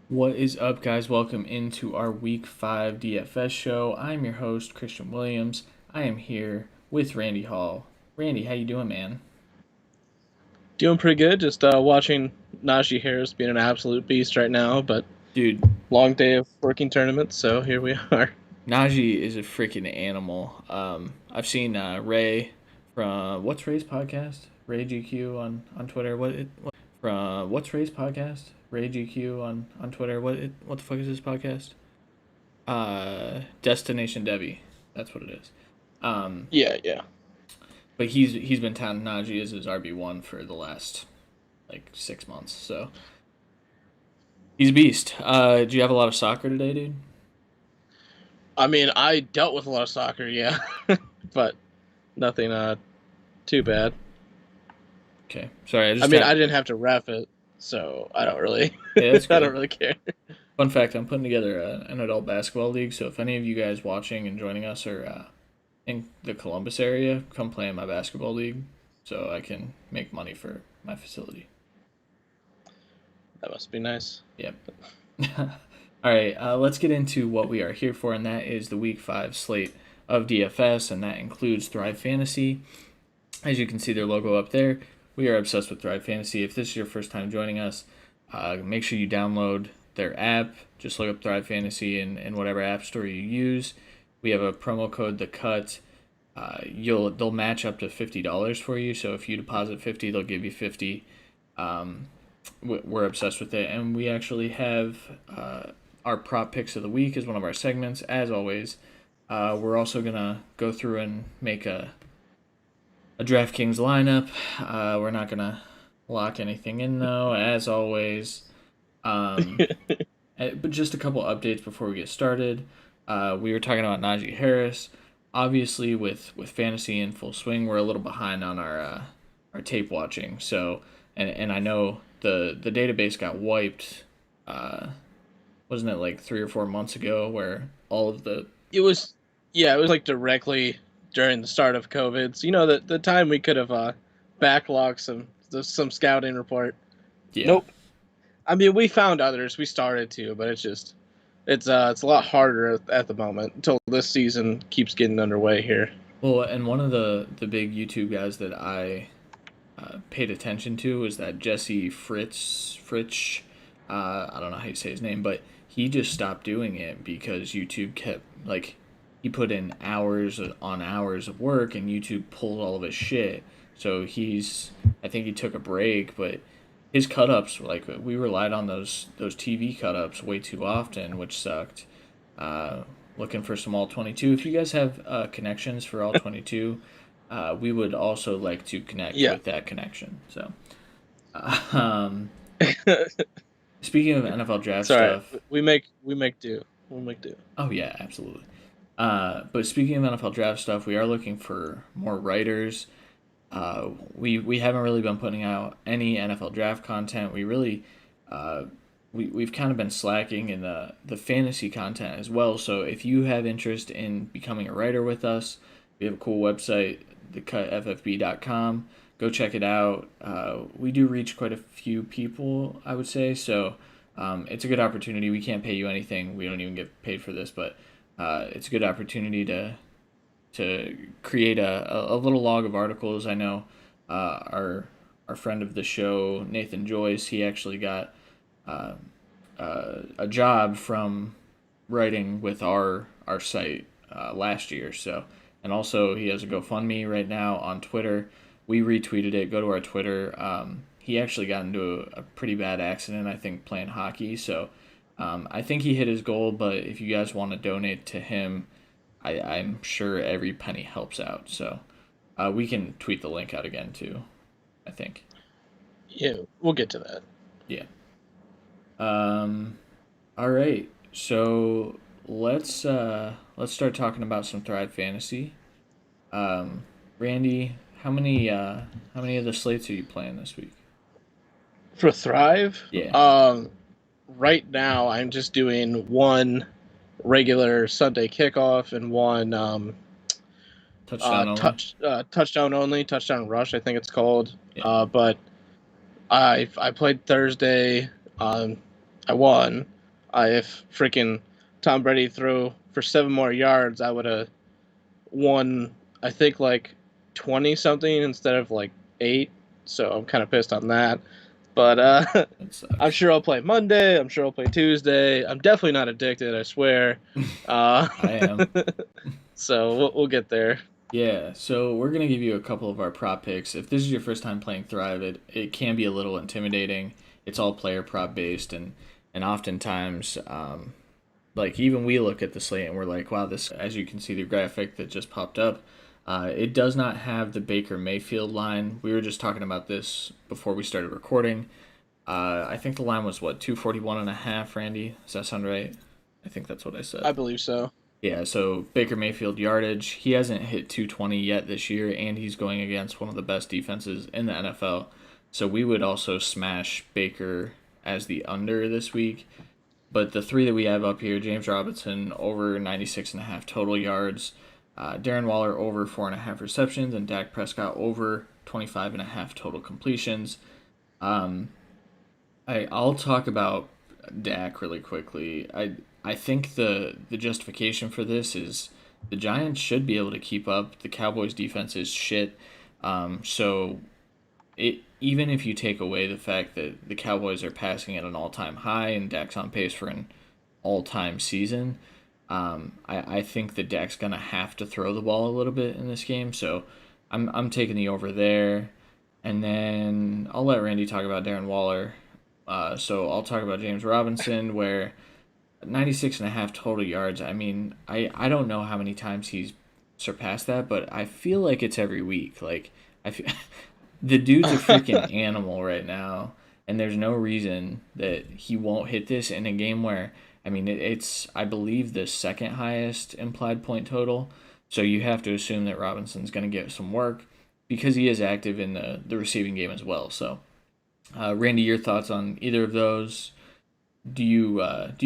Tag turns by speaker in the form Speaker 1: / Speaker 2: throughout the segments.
Speaker 1: What is up, guys? Welcome into our Week 5 DFS show. I'm your host, Christian Williams. I am here with Randy Hall. Randy, how you doing, man?
Speaker 2: Doing pretty good. Just watching Najee Harris being an absolute beast right now, but
Speaker 1: Dude,
Speaker 2: long day of working tournaments, so here we are.
Speaker 1: Najee is a freaking animal. I've seen Ray from what's Ray's podcast? Ray GQ on Twitter. From what's Ray's podcast? Ray GQ on Twitter. What the fuck is this podcast? Destination Debbie. That's what it is. Um,
Speaker 2: Yeah.
Speaker 1: But he's been touting Najee as his RB1 for the last like 6 months. So he's a beast. Do you have a lot of soccer today, dude?
Speaker 2: I mean, I dealt with a lot of soccer, yeah, but nothing too bad.
Speaker 1: Okay, sorry. I
Speaker 2: I
Speaker 1: just
Speaker 2: mean,
Speaker 1: had
Speaker 2: I didn't have to ref it, so I don't really,
Speaker 1: yeah, that's
Speaker 2: I don't
Speaker 1: good.
Speaker 2: really care.
Speaker 1: Fun fact: I'm putting together an adult basketball league. So if any of you guys watching and joining us are in the Columbus area, come play in my basketball league, so I can make money for my facility.
Speaker 2: That must be nice.
Speaker 1: Yep. All right, let's get into what we are here for, and that is the Week 5 slate of DFS, and that includes Thrive Fantasy. As you can see their logo up there, we are obsessed with Thrive Fantasy. If this is your first time joining us, make sure you download their app. Just look up Thrive Fantasy in whatever app store you use. We have a promo code THECUT. They'll match up to $50 for you. So if you deposit 50, they'll give you 50. We're obsessed with it, and we actually have our prop picks of the week as one of our segments. As always, we're also gonna go through and make a DraftKings lineup. We're not gonna lock anything in though, as always. Um, but just a couple updates before we get started. We were talking about Najee Harris. Obviously, with fantasy in full swing, we're a little behind on our tape watching. So, and I know the database got wiped. Wasn't it like 3 or 4 months ago where all of the
Speaker 2: It was, yeah, it was like directly during the start of COVID. So the time we could have backlogged some scouting report.
Speaker 1: yeah.
Speaker 2: Nope. I mean, we found others. We started to, but it's a lot harder at the moment until this season keeps getting underway here.
Speaker 1: Well, and one of the big YouTube guys that I paid attention to was that Jesse Fritsch. I don't know how you say his name, but he just stopped doing it because YouTube kept like he put in hours on hours of work, and YouTube pulled all of his shit. So I think he took a break, but his cut ups, like we relied on those TV cut ups way too often, which sucked. Uh, Looking for some all 22. If you guys have connections for all 22, we would also like to connect
Speaker 2: Yeah.
Speaker 1: with that connection. So, um, speaking of NFL draft
Speaker 2: Sorry,
Speaker 1: stuff,
Speaker 2: we make do. We'll make do.
Speaker 1: oh yeah, absolutely. But speaking of NFL draft stuff, we are looking for more writers. We haven't really been putting out any NFL draft content. Uh, we've kind of been slacking in the fantasy content as well. So if you have interest in becoming a writer with us, we have a cool website, TheCutFFB.com. Go check it out. We do reach quite a few people, I would say. So it's a good opportunity. We can't pay you anything. We don't even get paid for this, but it's a good opportunity to create a little log of articles. I know our friend of the show, Nathan Joyce, he actually got uh, a job from writing with our site last year. So, and also he has a GoFundMe right now on Twitter. We retweeted it. Go to our Twitter. He actually got into a pretty bad accident, I think, playing hockey. So I think he hit his goal. But if you guys want to donate to him, I'm sure every penny helps out. So we can tweet the link out again too, I think.
Speaker 2: Yeah, we'll get to that.
Speaker 1: Yeah. Um, all right. So let's start talking about some Thrive Fantasy. Um, Randy, how many of the slates are you playing this week?
Speaker 2: For Thrive,
Speaker 1: Yeah.
Speaker 2: right now I'm just doing one regular Sunday kickoff and one
Speaker 1: Touchdown only.
Speaker 2: touchdown only, touchdown rush, I think it's called.
Speaker 1: Yeah.
Speaker 2: But I played Thursday. Um, I won. If freaking Tom Brady threw for 7 more yards, I would have won. I think like 20 something instead of like 8. So I'm kind of pissed on that. But
Speaker 1: That
Speaker 2: I'm
Speaker 1: sucks.
Speaker 2: sure I'll play Monday. I'm sure I'll play Tuesday. I'm definitely not addicted. I swear. Uh,
Speaker 1: I am.
Speaker 2: so we'll get there.
Speaker 1: Yeah, so we're gonna give you a couple of our prop picks. If this is your first time playing Thrive, it can be a little intimidating. It's all player prop based, and oftentimes, like even we look at the slate and we're like, wow, this. As you can see, the graphic that just popped up, it does not have the Baker Mayfield line. We were just talking about this before we started recording. I think the line was what 241.5. Randy, does that sound right? I think that's what I said.
Speaker 2: I believe so.
Speaker 1: Yeah, so Baker Mayfield yardage, he hasn't hit 220 yet this year, and he's going against one of the best defenses in the NFL. So we would also smash Baker as the under this week. But the three that we have up here, James Robinson over 96.5 total yards, Darren Waller over 4.5 receptions, and Dak Prescott over 25.5 total completions. Um, I'll talk about Dak really quickly. I think the justification for this is the Giants should be able to keep up. The Cowboys defense is shit. So it even if you take away the fact that the Cowboys are passing at an all time high and Dak's on pace for an all time season, I think that Dak's gonna have to throw the ball a little bit in this game. So I'm taking the over there. And then I'll let Randy talk about Darren Waller. So I'll talk about James Robinson, where 96.5 total yards. I mean, I don't know how many times he's surpassed that, but I feel like it's every week. Like, I feel, the dude's a freaking animal right now, and there's no reason that he won't hit this in a game where, I mean, it's, I believe, the second highest implied point total. So you have to assume that Robinson's going to get some work because he is active in the receiving game as well. So, Randy, your thoughts on either of those? Do you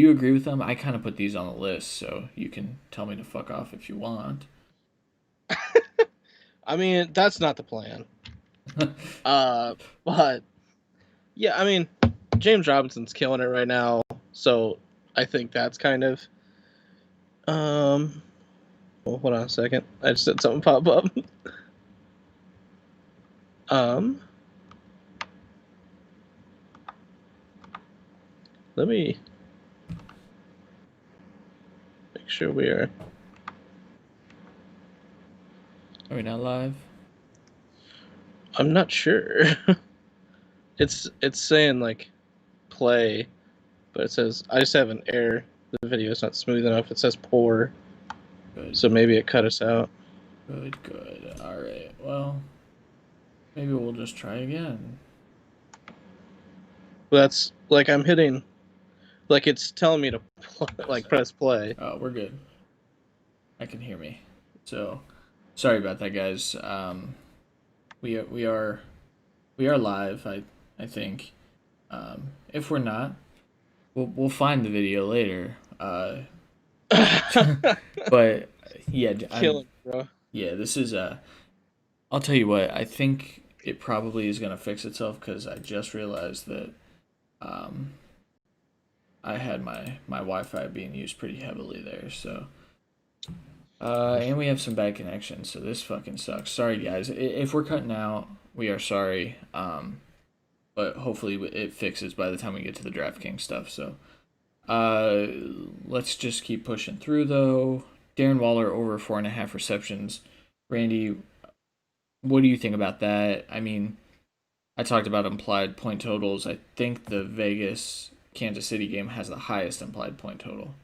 Speaker 1: agree with them? I kind of put these on the list, so you can tell me to fuck off if you want.
Speaker 2: I mean, that's not the plan. Uh, but yeah, I mean, James Robinson's killing it right now. So I think that's kind of well, hold on a second. I just had something pop up. um, let me make sure we are.
Speaker 1: Are we not live?
Speaker 2: I'm not sure. it's saying like play, but it says I just have an error. The video is not smooth enough. It says poor,
Speaker 1: Good,
Speaker 2: so maybe it cut us out.
Speaker 1: good. All right. Well, maybe we'll just try again.
Speaker 2: But that's like I'm hitting, like it's telling me to like press play.
Speaker 1: Oh, we're good. I can hear me. So, sorry about that, guys. We are live. I think. If we're not, we'll find the video later. But yeah,
Speaker 2: Killing, bro.
Speaker 1: yeah. This is I'll tell you what. I think it probably is gonna fix itself because I just realized that um, I had my Wi-Fi being used pretty heavily there. So and we have some bad connections. So this fucking sucks. Sorry, guys. If we're cutting out, we are sorry. But hopefully it fixes by the time we get to the DraftKings stuff. So uh, let's just keep pushing through though. Darren Waller over 4.5 receptions. Randy, what do you think about that? I mean, I talked about implied point totals. I think the Vegas Kansas City game has the highest implied point total.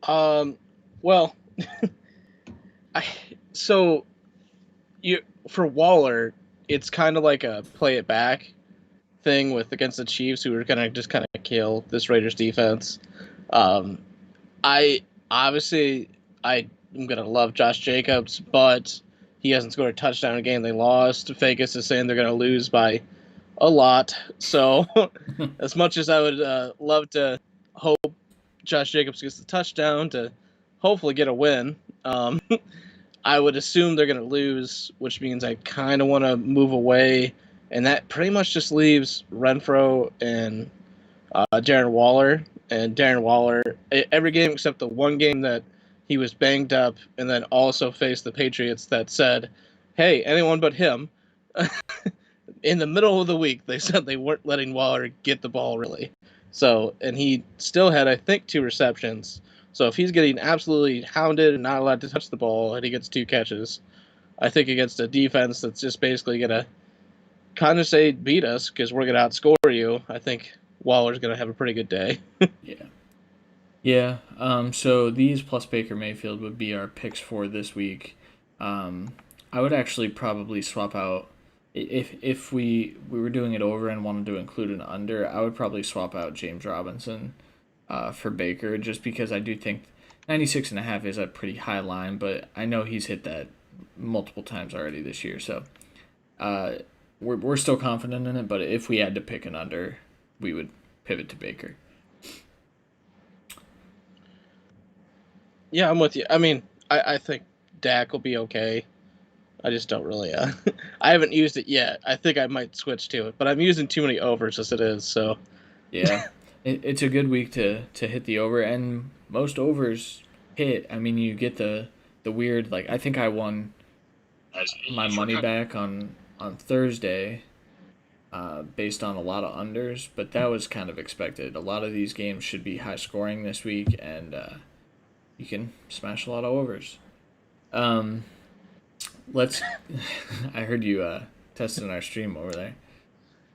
Speaker 2: Um, well, I so you for Waller, it's kind of like a play it back thing with against the Chiefs, who are gonna just kind of kill this Raiders defense. Um, I obviously I am gonna love Josh Jacobs, but he hasn't scored a touchdown in a game they lost. Vegas is saying they're gonna lose by a lot. So, as much as I would love to hope Josh Jacobs gets the touchdown to hopefully get a win, I would assume they're going to lose, which means I kind of want to move away and that pretty much just leaves Renfro and Darren Waller. And Darren Waller, every game except the one game that he was banged up, and then also faced the Patriots that said, "Hey, anyone but him." In the middle of the week, they said they weren't letting Waller get the ball really. So, and he still had, I think, 2 receptions. So if he's getting absolutely hounded and not allowed to touch the ball, and he gets 2 catches, I think against a defense that's just basically gonna kind of say beat us because we're gonna outscore you, I think Waller's gonna have a pretty good day.
Speaker 1: Yeah. Yeah. So these plus Baker Mayfield would be our picks for this week. I would actually probably swap out if we were doing it over and wanted to include an under. I would probably swap out James Robinson for Baker just because I do think 96.5 is a pretty high line, but I know he's hit that multiple times already this year. So uh, we're still confident in it, but if we had to pick an under, we would pivot to Baker.
Speaker 2: Yeah, I'm with you. I mean, I think Dak will be okay. I just don't really. I haven't used it yet. I think I might switch to it, but I'm using too many overs as it is. So
Speaker 1: Yeah, it's a good week to hit the over, and most overs hit. I mean, you get the weird like I think I won my money back on Thursday, based on a lot of unders, but that was kind of expected. A lot of these games should be high scoring this week, and you can smash a lot of overs. Um, let's. I heard you testing our stream over there.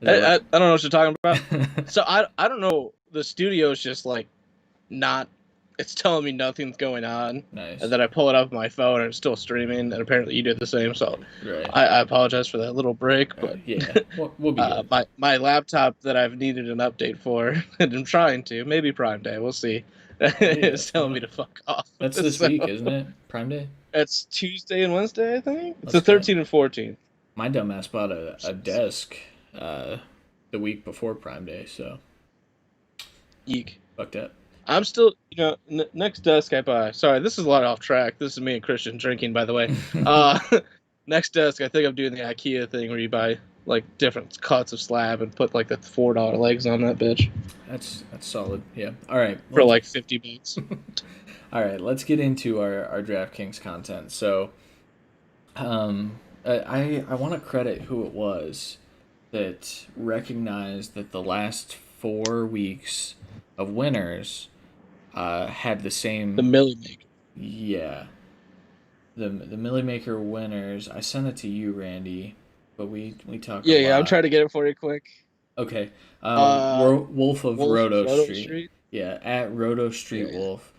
Speaker 1: Is that
Speaker 2: I don't know what you're talking about.
Speaker 1: working?
Speaker 2: So I don't know. The studio's just like not. It's telling me nothing's going on,
Speaker 1: Nice.
Speaker 2: and then I pull it up on my phone and it's still streaming. And apparently you did the same. So
Speaker 1: Right.
Speaker 2: I apologize for that little break, but
Speaker 1: Yeah, we'll be good.
Speaker 2: my laptop that I've needed an update for, and I'm trying to. Maybe Prime Day. We'll see.
Speaker 1: Hey,
Speaker 2: It's
Speaker 1: that's
Speaker 2: telling
Speaker 1: coming
Speaker 2: me
Speaker 1: up.
Speaker 2: to fuck off.
Speaker 1: That's this
Speaker 2: So
Speaker 1: week, isn't it? Prime Day?
Speaker 2: it's Tuesday and Wednesday, I think. It's
Speaker 1: Let's
Speaker 2: the
Speaker 1: go.
Speaker 2: 13th and 14th.
Speaker 1: My dumbass bought a desk uh, the week before Prime Day, so
Speaker 2: Eek.
Speaker 1: fucked up.
Speaker 2: I'm still, next desk I buy. Sorry, this is a lot off track. This is me and Christian drinking, by the way. Uh, next desk, I think I'm doing the IKEA thing where you buy like different cuts of slab and put like the $4 legs on that bitch
Speaker 1: That's solid. Yeah. All right.
Speaker 2: for like $50.
Speaker 1: All right. Let's get into our DraftKings content. So, I want to credit who it was that recognized that the last 4 weeks of winners had the same.
Speaker 2: The Millie Maker.
Speaker 1: Yeah. The Millie Maker winners. I sent it to you, Randy, but we talk a
Speaker 2: Yeah, I'm
Speaker 1: lot.
Speaker 2: trying to get it for you quick.
Speaker 1: Okay.
Speaker 2: Uh,
Speaker 1: Wolf of
Speaker 2: Wolf of
Speaker 1: Roto
Speaker 2: Roto
Speaker 1: Street.
Speaker 2: Street.
Speaker 1: Yeah, at Roto Street
Speaker 2: Yeah.
Speaker 1: Wolf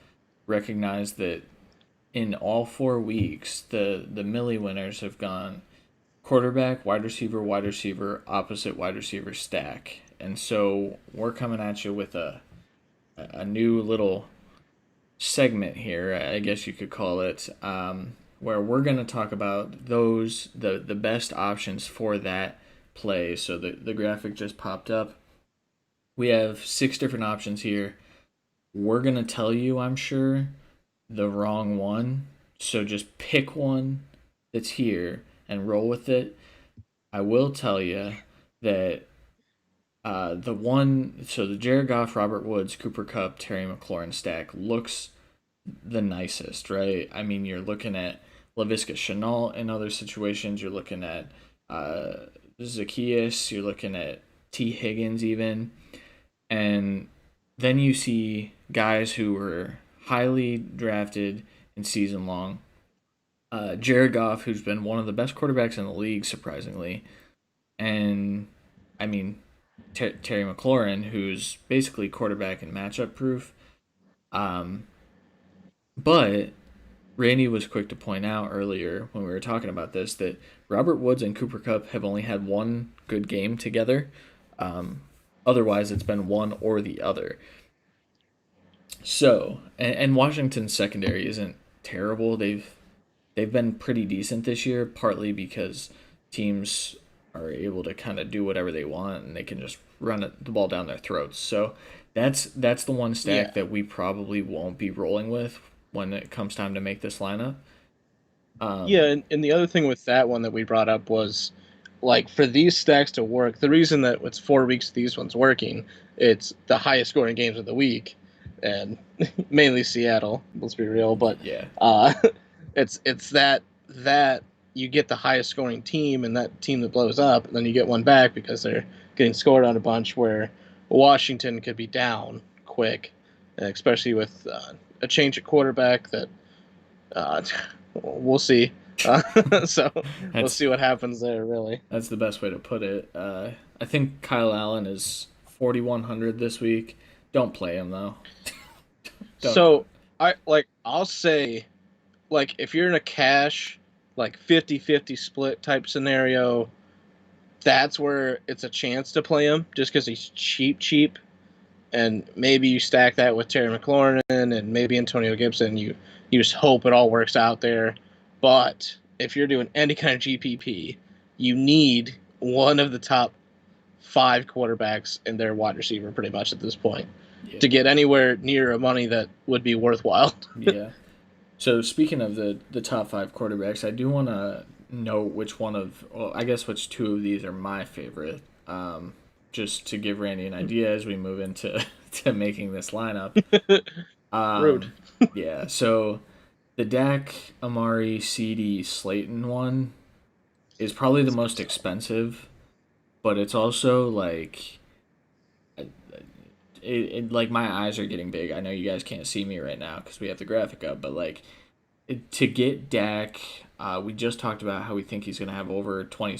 Speaker 1: recognized that in all 4 weeks, the Millie winners have gone quarterback, wide receiver, opposite wide receiver stack. And so we're coming at you with a new little segment here, I guess you could call it, where we're going to talk about the best options for that play. So the graphic just popped up. We have 6 different options here. We're going to tell you, I'm sure, the wrong one. So just pick one that's here and roll with it. I will tell you that the Jared Goff, Robert Woods, Cooper Kupp, Terry McLaurin stack looks the nicest, right? I mean, you're looking at LaVisca Chenault in other situations. You're looking at Zacchaeus. You're looking at T. Higgins even. And then you see guys who were highly drafted in season long. Jared Goff, who's been one of the best quarterbacks in the league, surprisingly. And, I mean, Terry McLaurin, who's basically quarterback and matchup proof. But Randy was quick to point out earlier when we were talking about this that Robert Woods and Cooper Kupp have only had one good game together. Otherwise, it's been one or the other. So, and Washington's secondary isn't terrible. They've been pretty decent this year, partly because teams are able to kind of do whatever they want and they can just the ball down their throats. So that's the one stack
Speaker 2: Yeah.
Speaker 1: that we probably won't be rolling with when it comes time to make this lineup.
Speaker 2: Yeah, and the other thing with that one that we brought up was like for these stacks to work, the reason that it's 4 weeks these ones working, it's the highest scoring games of the week, and mainly Seattle. Let's be real, but
Speaker 1: Yeah.
Speaker 2: uh, it's that you get the highest scoring team and that team that blows up, and then you get one back because they're getting scored on a bunch. Where Washington could be down quick, especially with a change at quarterback that uh, we'll see. So we'll
Speaker 1: That's
Speaker 2: see what happens there, really.
Speaker 1: that's the best way to put it. I think Kyle Allen is 4,100 this week. Don't play him though. Don't do
Speaker 2: So
Speaker 1: it.
Speaker 2: I'll say like if you're in a cash like 50-50 split type scenario, that's where it's a chance to play him just because he's cheap, and maybe you stack that with Terry McLaurin and maybe Antonio Gibson. You just hope it all works out there. But if you're doing any kind of GPP, you need one of the top 5 quarterbacks and their wide receiver pretty much at this point
Speaker 1: Yeah.
Speaker 2: to get anywhere near a money that would be worthwhile.
Speaker 1: Yeah. So speaking of the top five quarterbacks, I do want to note which one of, well, I guess which two of these are my favorite. Just to give Randy an idea as we move into to making this lineup.
Speaker 2: Rude.
Speaker 1: Um, yeah. So the Dak, Amari, CD, Slayton one is probably the most expensive, but it's also like like my eyes are getting big. I know you guys can't see me right now because we have the graphic up, but like to get Dak, we just talked about how we think he's going to have over 20,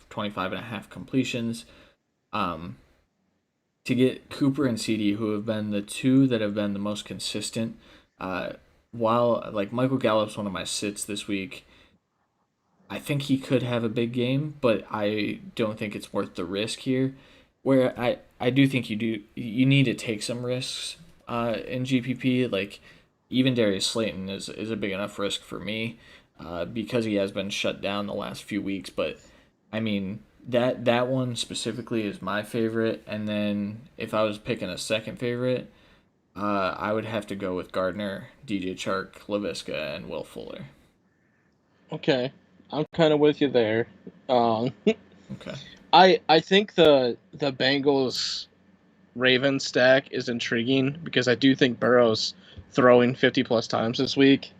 Speaker 1: 25 and a half completions. Um, to get Cooper and CD, who have been the two that have been the most consistent, uh, while like Michael Gallup's one of my sits this week, I think he could have a big game, but I don't think it's worth the risk here. Where I do think you need to take some risks in GPP. Like even Darius Slayton is a big enough risk for me because he has been shut down the last few weeks. But I mean that one specifically is my favorite. And then if I was picking a second favorite, I would have to go with Gardner, DJ Chark, Laviska, and Will Fuller.
Speaker 2: Okay, I'm kind of with you there. Um,
Speaker 1: Okay.
Speaker 2: I think the Bengals Ravens stack is intriguing because I do think Burrow's throwing 50 plus times this week.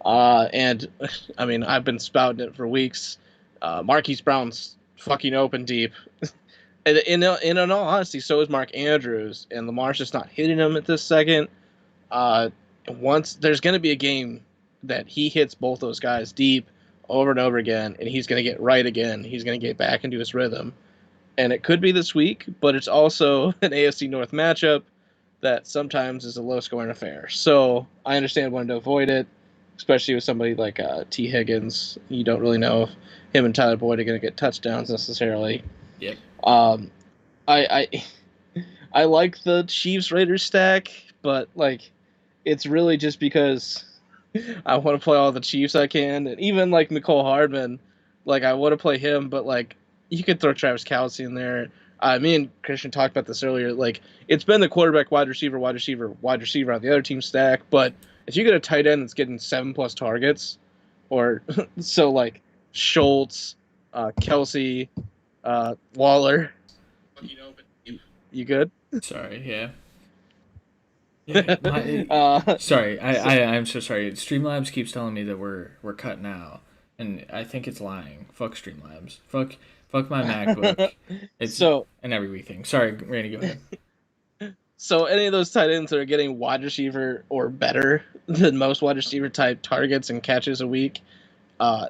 Speaker 2: And I mean, I've been spouting it for weeks. Marquise Brown's fucking open deep. And in all honesty, so is Mark Andrews, and Lamar's just not hitting him at this second. Uh, Once there's going to be a game that he hits both those guys deep over and over again, and he's going to get right again. He's going to get back into his rhythm, and it could be this week, but it's also an AFC North matchup that sometimes is a low-scoring affair. So I understand wanting to avoid it, especially with somebody like T. Higgins. You don't really know if him and Tyler Boyd are going to get touchdowns necessarily.
Speaker 1: Yep.
Speaker 2: Um, I I like the Chiefs Raiders stack, but like it's really just because I want to play all the Chiefs I can, and even like Nicole Hardman, like I want to play him, but like you could throw Travis Kelce in there. Me and Christian talked about this earlier. Like it's been the quarterback, wide receiver, wide receiver, wide receiver on the other team stack, but if you get a tight end that's getting 7+ targets, or so like Schultz, Kelsey, Waller, you good?
Speaker 1: Sorry. Yeah. Yeah,
Speaker 2: uh,
Speaker 1: sorry.
Speaker 2: so,
Speaker 1: I'm so sorry. Streamlabs keeps telling me that we're cutting out, and I think it's lying. Fuck Streamlabs. Fuck my MacBook. It's
Speaker 2: so
Speaker 1: an every week thing. Sorry, Randy. Go ahead.
Speaker 2: So any of those tight ends that are getting wide receiver or better than most wide receiver type targets and catches a week,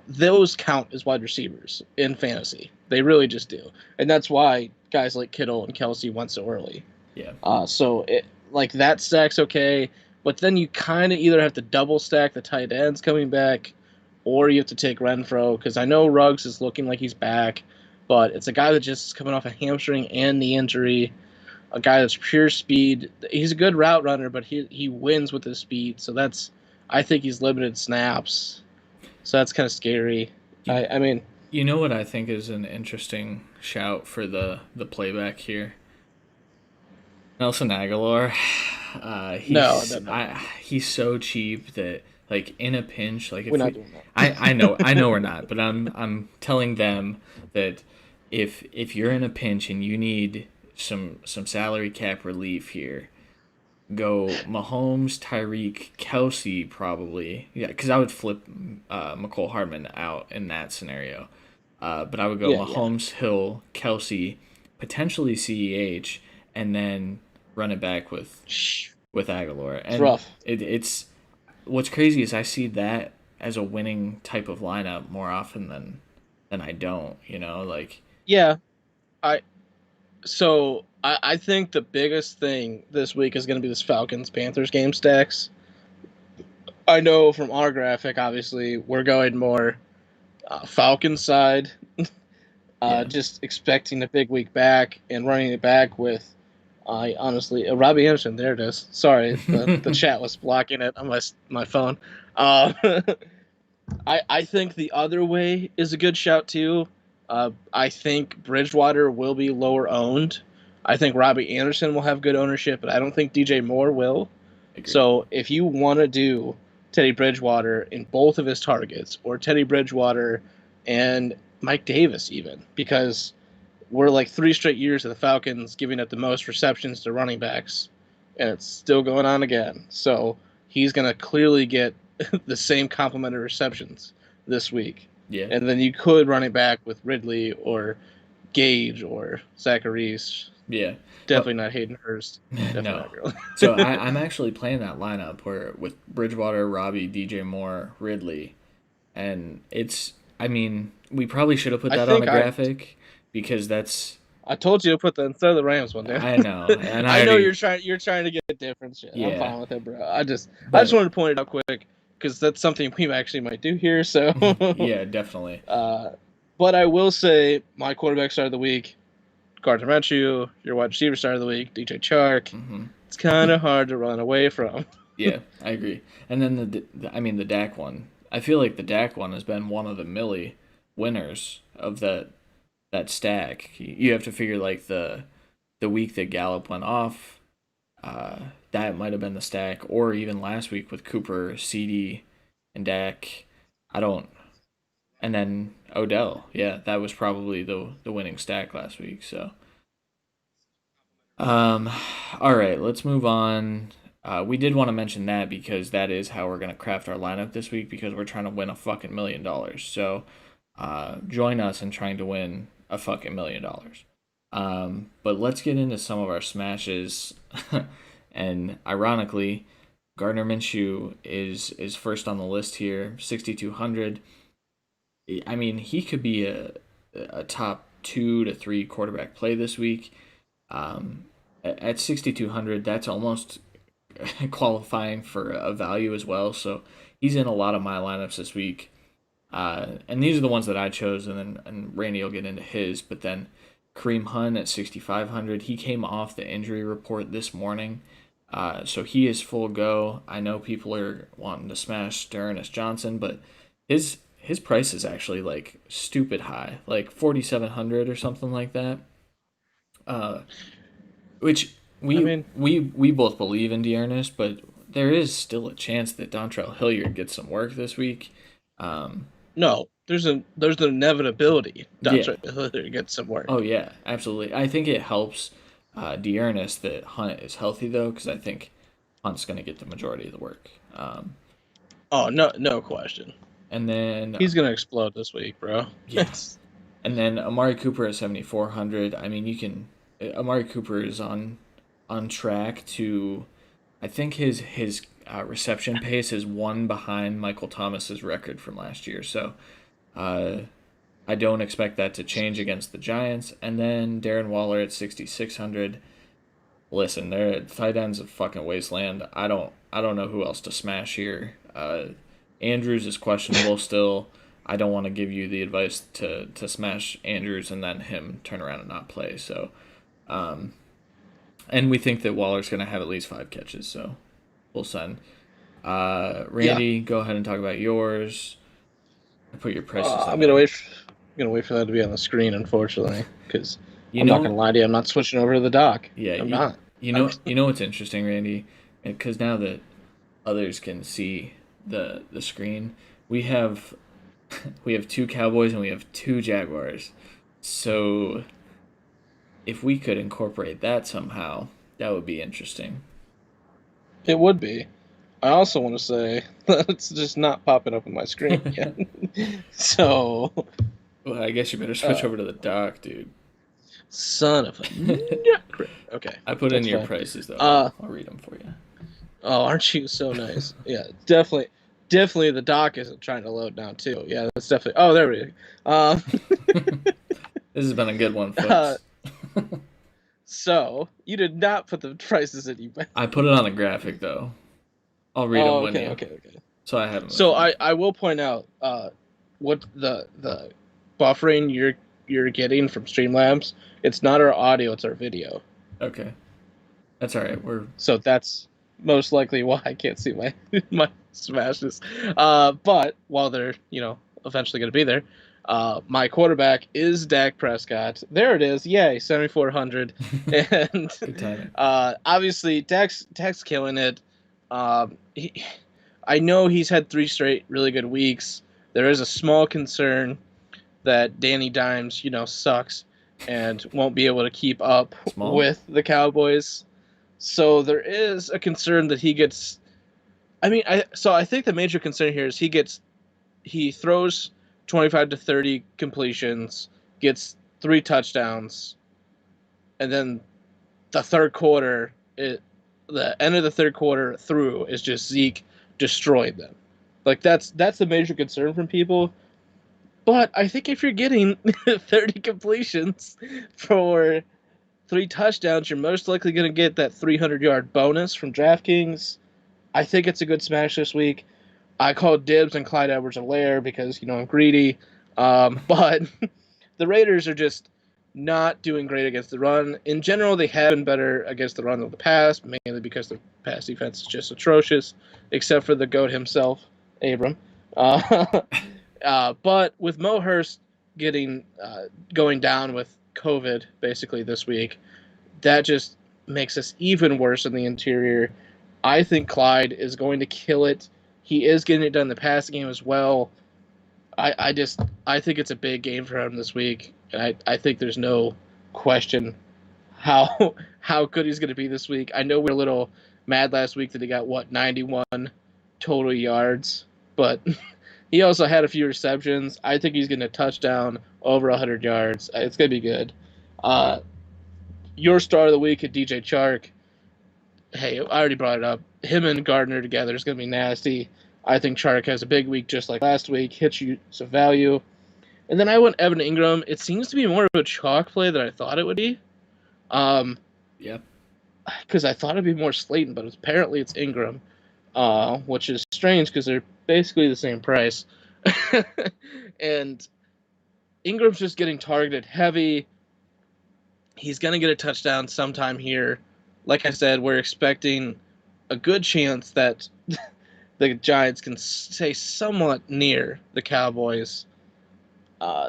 Speaker 2: those count as wide receivers in fantasy. They really just do, and that's why guys like Kittle and Kelsey went so early.
Speaker 1: Yeah.
Speaker 2: So it like that stack's okay, but then you kind of either have to double stack the tight ends coming back, or you have to take Renfro because I know Ruggs is looking like he's back, but it's a guy that just is coming off a hamstring and knee injury, a guy that's pure speed. He's a good route runner, but he wins with his speed. So that's I think he's limited snaps. So that's kind of scary.
Speaker 1: You,
Speaker 2: I mean,
Speaker 1: you know what I think is an interesting shout for the playback here. Nelson Aguilar.
Speaker 2: no,
Speaker 1: He's so cheap that Like in a pinch, like
Speaker 2: We're
Speaker 1: if
Speaker 2: not
Speaker 1: we,
Speaker 2: doing that.
Speaker 1: I know we're not, but I'm telling them that if you're in a pinch and you need some salary cap relief here, go Mahomes, Tyreek, Kelsey probably. Yeah, because I would flip McCole Hardman out in that scenario. But I would go
Speaker 2: Yeah.
Speaker 1: Mahomes, Hill, Kelsey, potentially CEH, and then run it back
Speaker 2: Shh.
Speaker 1: with Aguilar.
Speaker 2: It's
Speaker 1: And
Speaker 2: rough.
Speaker 1: it's what's crazy is I see that as a winning type of lineup more often than I don't. You know, like
Speaker 2: Yeah. I I think the biggest thing this week is going to be this Falcons Panthers game stacks. I know from our graphic, obviously, we're going more Falcons side,
Speaker 1: yeah,
Speaker 2: just expecting a big week back and running it back with. I honestly, Robbie Anderson. There it is. Sorry, the chat was blocking it on my phone. Uh, I think the other way is a good shout too. I think Bridgewater will be lower owned. I think Robbie Anderson will have good ownership, but I don't think DJ Moore will.
Speaker 1: agree.
Speaker 2: So if you want to do Teddy Bridgewater in both of his targets, or Teddy Bridgewater and Mike Davis, even, because we're like 3 straight years of the Falcons giving up the most receptions to running backs, and it's still going on again. So he's going to clearly get the same complement of receptions this week.
Speaker 1: Yeah.
Speaker 2: And then you could run it back with Ridley or Gage or Zacharias.
Speaker 1: Yeah.
Speaker 2: Definitely not Hayden Hurst. Definitely
Speaker 1: No.
Speaker 2: not Gurley.
Speaker 1: So I'm actually playing that lineup where with Bridgewater, Robbie, DJ Moore, Ridley, and it's. I mean, we probably should have put
Speaker 2: I
Speaker 1: that on the
Speaker 2: think
Speaker 1: graphic because that's.
Speaker 2: I told you to put that instead of the Rams one, dude.
Speaker 1: I know, and I
Speaker 2: I know
Speaker 1: already.
Speaker 2: you're trying to get a different shit. I'm
Speaker 1: Yeah,
Speaker 2: fine with it, bro. I just
Speaker 1: but
Speaker 2: wanted to point it out quick because that's something we actually might do here. So,
Speaker 1: yeah, definitely.
Speaker 2: uh, but I will say my quarterback start of the week, Gardner Minshew. Your wide receiver start of the week, DJ Chark.
Speaker 1: Hmm.
Speaker 2: It's kind of hard to run away from.
Speaker 1: Yeah, I agree. And then I mean the Dak one. I feel like the Dak one has been one of the Millie winners of that stack. You have to figure like the week that Gallup went off, that might have been the stack, or even last week with Cooper, CD, and Dak. I don't. And then Odell. Yeah, that was probably the winning stack last week. So, um, all right, let's move on. We did want to mention that because that is how we're gonna craft our lineup this week because we're trying to win a fucking $1 million. So, join us in trying to win a fucking $1 million. But let's get into some of our smashes. And ironically, Gardner Minshew is first on the list here, 6,200. I mean, he could be a top 2 to 3 quarterback play this week. At 6,200, that's almost qualifying for a value as well. So he's in a lot of my lineups this week. And these are the ones that I chose, and Randy will get into his. But then Kareem Hunt at 6,500, he came off the injury report this morning. So he is full go. I know people are wanting to smash Ernest Johnson, but his price is actually like stupid high, like 4,700 or something like that. Uh, which
Speaker 2: I
Speaker 1: we
Speaker 2: mean,
Speaker 1: we both believe in Ernest, but there is still a chance that Dontrell Hilliard gets some work this week. Um,
Speaker 2: no, there's an inevitability
Speaker 1: yeah.
Speaker 2: Dontrell Hilliard gets some work.
Speaker 1: Oh yeah, absolutely. I think it helps Dearness that Hunt is healthy though, because I think Hunt's going to get the majority of the work.
Speaker 2: Oh no question.
Speaker 1: And then
Speaker 2: He's gonna explode this week, bro.
Speaker 1: yeah, and then Amari Cooper at 7,400. I mean, you can Amari Cooper is on track to. I think his reception pace is one behind Michael Thomas's record from last year. So I don't expect that to change against the Giants. And then Darren Waller at 6,600. Listen, their tight end's a fucking wasteland. I don't know who else to smash here. Andrews is questionable still. I don't want to give you the advice to smash Andrews and then him turn around and not play. So, and we think that Waller's going to have at least 5 catches. So, we'll send. Randy, Go ahead and talk about yours. Put your prices.
Speaker 2: I'm gonna wait. I'm gonna wait for that to be on the screen, unfortunately, because I'm not gonna lie to you. I'm not switching over to the dock.
Speaker 1: Yeah,
Speaker 2: I'm not.
Speaker 1: You know what's interesting, Randy, because now that others can see the screen. We have we have 2 Cowboys and we have 2 Jaguars. So if we could incorporate that somehow, that would be interesting.
Speaker 2: It would be. I also want to say that it's just not popping up on my screen yet. So,
Speaker 1: Well, I guess you better switch
Speaker 2: uh,
Speaker 1: over to the dock, dude.
Speaker 2: son of a nut. Okay,
Speaker 1: I put in
Speaker 2: that's
Speaker 1: your
Speaker 2: fine.
Speaker 1: prices though.
Speaker 2: Uh,
Speaker 1: I'll read them for you.
Speaker 2: oh, aren't you so nice? Yeah, definitely. The dock isn't trying to load now too. Yeah, that's definitely. Oh, there we go.
Speaker 1: This has been a good one,
Speaker 2: Uh,
Speaker 1: folks.
Speaker 2: so you did not put the prices in you.
Speaker 1: I put it on the graphic though. I'll read them
Speaker 2: Oh,
Speaker 1: when
Speaker 2: okay,
Speaker 1: you.
Speaker 2: okay, okay.
Speaker 1: So I have them in
Speaker 2: So
Speaker 1: front.
Speaker 2: I will point out what the buffering you're getting from Streamlabs. It's not our audio, it's our video.
Speaker 1: Okay, that's all right. We're
Speaker 2: So that's most likely why I can't see my my smashes. But while they're eventually going to be there, my quarterback is Dak Prescott. There it is. Yay, 7,400. And
Speaker 1: good timing.
Speaker 2: obviously Dak's killing it. He, I know he's had 3 straight really good weeks. There is a small concern that Danny Dimes, sucks and won't be able to keep up
Speaker 1: Small.
Speaker 2: with the Cowboys. So there is a concern that he gets. I mean, I think the major concern here is he throws 25 to 30 completions, gets 3 touchdowns, and then the third quarter, the end of the third quarter through is just Zeke destroyed them. Like that's the major concern from people. But I think if you're getting 30 completions for 3 touchdowns, you're most likely going to get that 300-yard bonus from DraftKings. I think it's a good smash this week. I called dibs on Clyde Edwards-Helaire because I'm greedy. But the Raiders are just not doing great against the run. In general, they have been better against the run in the past, mainly because their pass defense is just atrocious, except for the GOAT himself, Abram. Uh, but with Mo Hurst going down with COVID basically this week, that just makes us even worse in the interior. I think Clyde is going to kill it. He is getting it done in the passing game as well. I think it's a big game for him this week, and I think there's no question how how good he's going to be this week. I know we were a little mad last week that he got 91 total yards, but he also had a few receptions. I think he's going to touchdown over 100 yards. It's going to be good. Uh, your star of the week at DJ Chark. Hey, I already brought it up. Him and Gardner together is going to be nasty. I think Chark has a big week just like last week. Hits you some value. And then I went Evan Ingram. It seems to be more of a chalk play than I thought it would be.
Speaker 1: Yeah.
Speaker 2: Because I thought it'd be more Slayton, but apparently it's Ingram, which is strange because they're basically the same price. And Ingram's just getting targeted heavy. He's going to get a touchdown sometime here. Like I said, we're expecting a good chance that the Giants can stay somewhat near the Cowboys.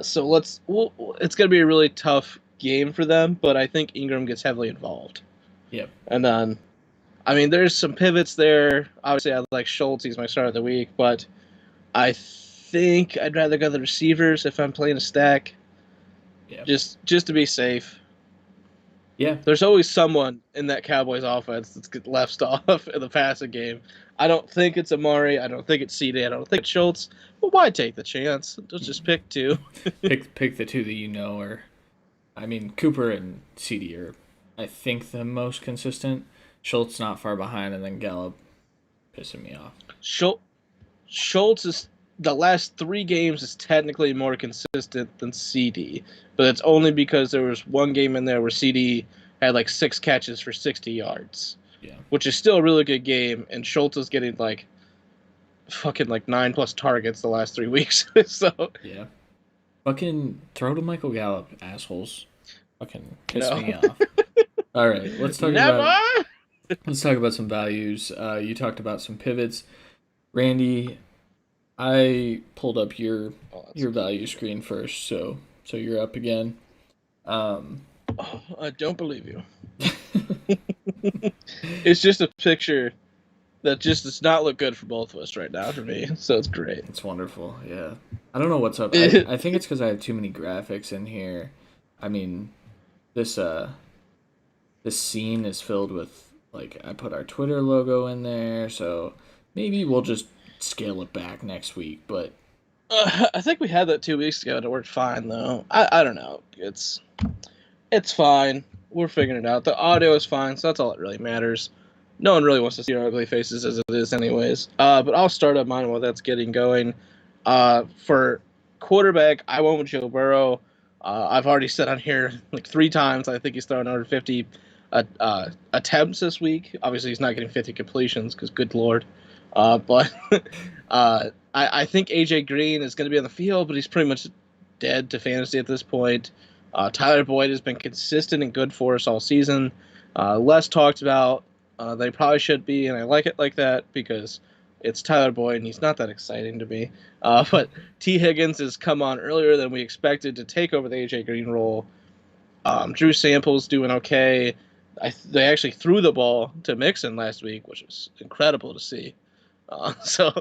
Speaker 2: So it's going to be a really tough game for them, but I think Ingram gets heavily involved.
Speaker 1: Yep.
Speaker 2: And then, I mean, there's some pivots there. Obviously, I like Schultz. He's my start of the week, but I think I'd rather go the receivers if I'm playing a stack.
Speaker 1: Yeah.
Speaker 2: Just to be safe.
Speaker 1: Yeah.
Speaker 2: There's always someone in that Cowboys offense that's left off in the passing game. I don't think it's Amari. I don't think it's CD. I don't think it's Schultz. But why take the chance? Just pick 2.
Speaker 1: pick the 2 that you know are. I mean, Cooper and CD are, I think, the most consistent. Schultz not far behind, and then Gallup pissing me off.
Speaker 2: Schultz is the last 3 games is technically more consistent than CD, but it's only because there was one game in there where CD had like 6 catches for 60 yards.
Speaker 1: Yeah.
Speaker 2: Which is still a really good game, and Schultz is getting like fucking like 9+ targets the last 3 weeks. So
Speaker 1: yeah. Fucking throw to Michael Gallup, assholes. Fucking piss
Speaker 2: no.
Speaker 1: me off. All right, let's talk about some values. You talked about some pivots. Randy, I pulled up your value screen first, so you're up again.
Speaker 2: I don't believe you. It's just a picture that just does not look good for both of us right now for me. So it's great.
Speaker 1: It's wonderful. Yeah. I don't know what's up. I think it's because I have too many graphics in here. I mean, this this scene is filled with like I put our Twitter logo in there, so maybe we'll just scale it back next week. But
Speaker 2: I think we had that 2 weeks ago. And it worked fine though. I don't know. It's fine. We're figuring it out. The audio is fine, so that's all that really matters. No one really wants to see our ugly faces as it is, anyways. But I'll start up mine while that's getting going. For quarterback, I went with Joe Burrow. I've already said on here like 3 times. I think he's throwing over 50 attempts this week. Obviously, he's not getting 50 completions because, good lord. But I think AJ Green is going to be on the field, but he's pretty much dead to fantasy at this point. Tyler Boyd has been consistent and good for us all season. Less talked about. They probably should be, and I like it like that because it's Tyler Boyd, and he's not that exciting to me. But T. Higgins has come on earlier than we expected to take over the A.J. Green role. Drew Sample's doing okay. They actually threw the ball to Mixon last week, which was incredible to see. So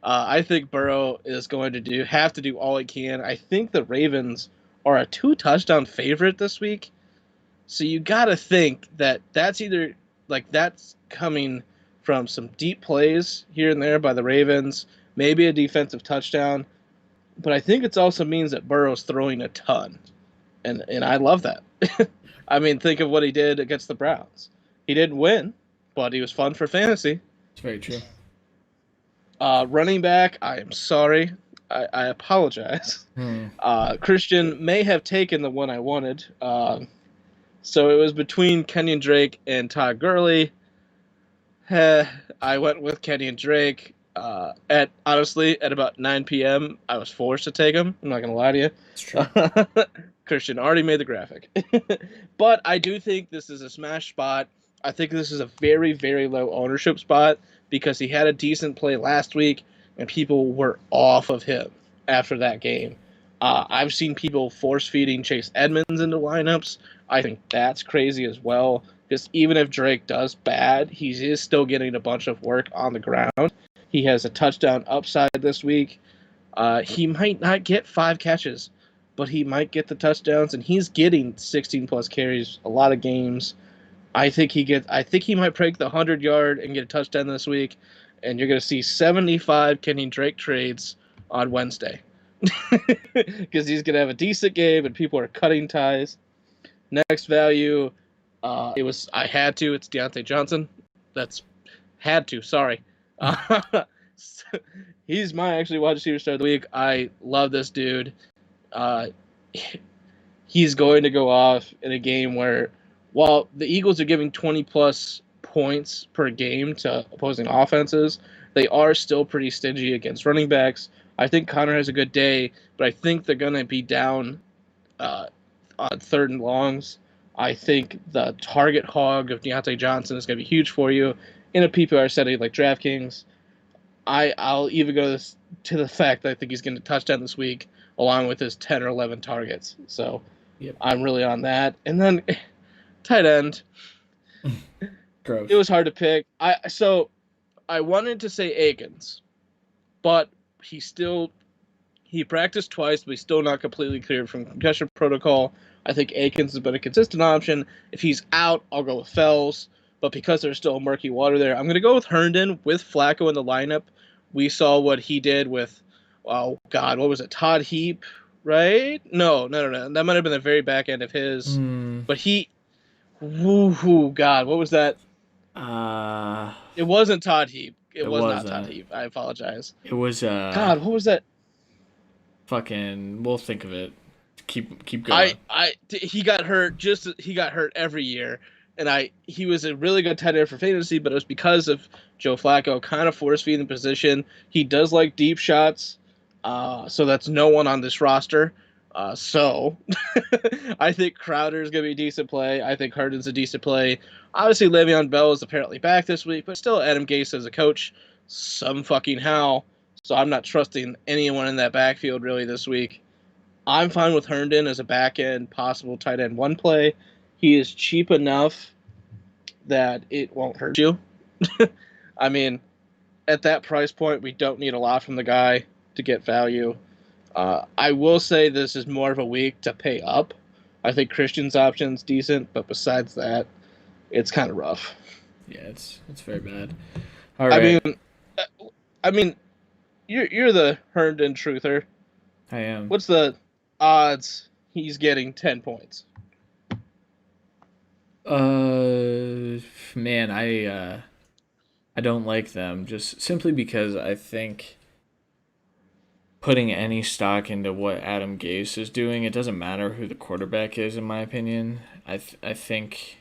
Speaker 2: I think Burrow is going to have to do all he can. I think the Ravens are a 2-touchdown favorite this week. So you got to think that that's either like that's coming from some deep plays here and there by the Ravens, maybe a defensive touchdown. But I think it also means that Burrow's throwing a ton. And I love that. I mean, think of what he did against the Browns. He didn't win, but he was fun for fantasy.
Speaker 1: it's very true.
Speaker 2: Running back, I am sorry. I apologize. Christian may have taken the one I wanted. So it was between Kenyon Drake and Todd Gurley. I went with Kenyon Drake. Honestly, at about 9 p.m., I was forced to take him. I'm not going to lie to you.
Speaker 1: It's true.
Speaker 2: Christian already made the graphic. But I do think this is a smash spot. I think this is a very, very low ownership spot because he had a decent play last week and people were off of him after that game. I've seen people force-feeding Chase Edmonds into lineups. I think that's crazy as well because even if Drake does bad, he is still getting a bunch of work on the ground. He has a touchdown upside this week. He might not get 5 catches, but he might get the touchdowns, and he's getting 16-plus carries a lot of games. I think he might break the 100-yard and get a touchdown this week, and you're going to see 75 Kenyon Drake trades on Wednesday because he's going to have a decent game, and people are cutting ties. Next value, it's Deontay Johnson. Sorry. He's my actually wide receiver start of the week. I love this dude. He's going to go off in a game where, while the Eagles are giving 20-plus points per game to opposing offenses, they are still pretty stingy against running backs. I think Connor has a good day, but I think they're going to be down on 3rd and longs. I think the target hog of Deontay Johnson is going to be huge for you in a PPR setting like DraftKings. I'll even go to the fact that I think he's going to touchdown this week along with his 10 or 11 targets. So
Speaker 1: Yep.
Speaker 2: I'm really on that. And then tight end.
Speaker 1: Gross.
Speaker 2: It was hard to pick. I wanted to say Akins, but he practiced twice, but he's still not completely cleared from concussion protocol. I think Akins has been a consistent option. If he's out, I'll go with Fells. But because there's still murky water there, I'm going to go with Herndon with Flacco in the lineup. We saw what he did with, what was it? Todd Heap, right? No. That might have been the very back end of his. But what was that? It wasn't Todd Heap. It was not Todd Heap. I apologize.
Speaker 1: It was
Speaker 2: what was that?
Speaker 1: Fucking, we'll think of it. Keep going.
Speaker 2: He got hurt. He got hurt every year, and he was a really good tight end for fantasy, but it was because of Joe Flacco kind of force feeding position. He does like deep shots, so that's no one on this roster. So I think Crowder is going to be a decent play. I think Herndon's a decent play. Obviously, Le'Veon Bell is apparently back this week, but still Adam Gase as a coach, some fucking how. So I'm not trusting anyone in that backfield really this week. I'm fine with Herndon as a back-end possible tight end 1 play. He is cheap enough that it won't hurt you. I mean, at that price point, we don't need a lot from the guy to get value. I will say this is more of a week to pay up. I think Christian's option's decent, but besides that, it's kind of rough.
Speaker 1: Yeah, it's very bad. All
Speaker 2: I mean,
Speaker 1: right,
Speaker 2: uh, I mean, you're the Herndon truther.
Speaker 1: I am.
Speaker 2: What's the odds he's getting 10 points?
Speaker 1: Man, I don't like them just simply because I think putting any stock into what Adam Gase is doing, it doesn't matter who the quarterback is, in my opinion. I think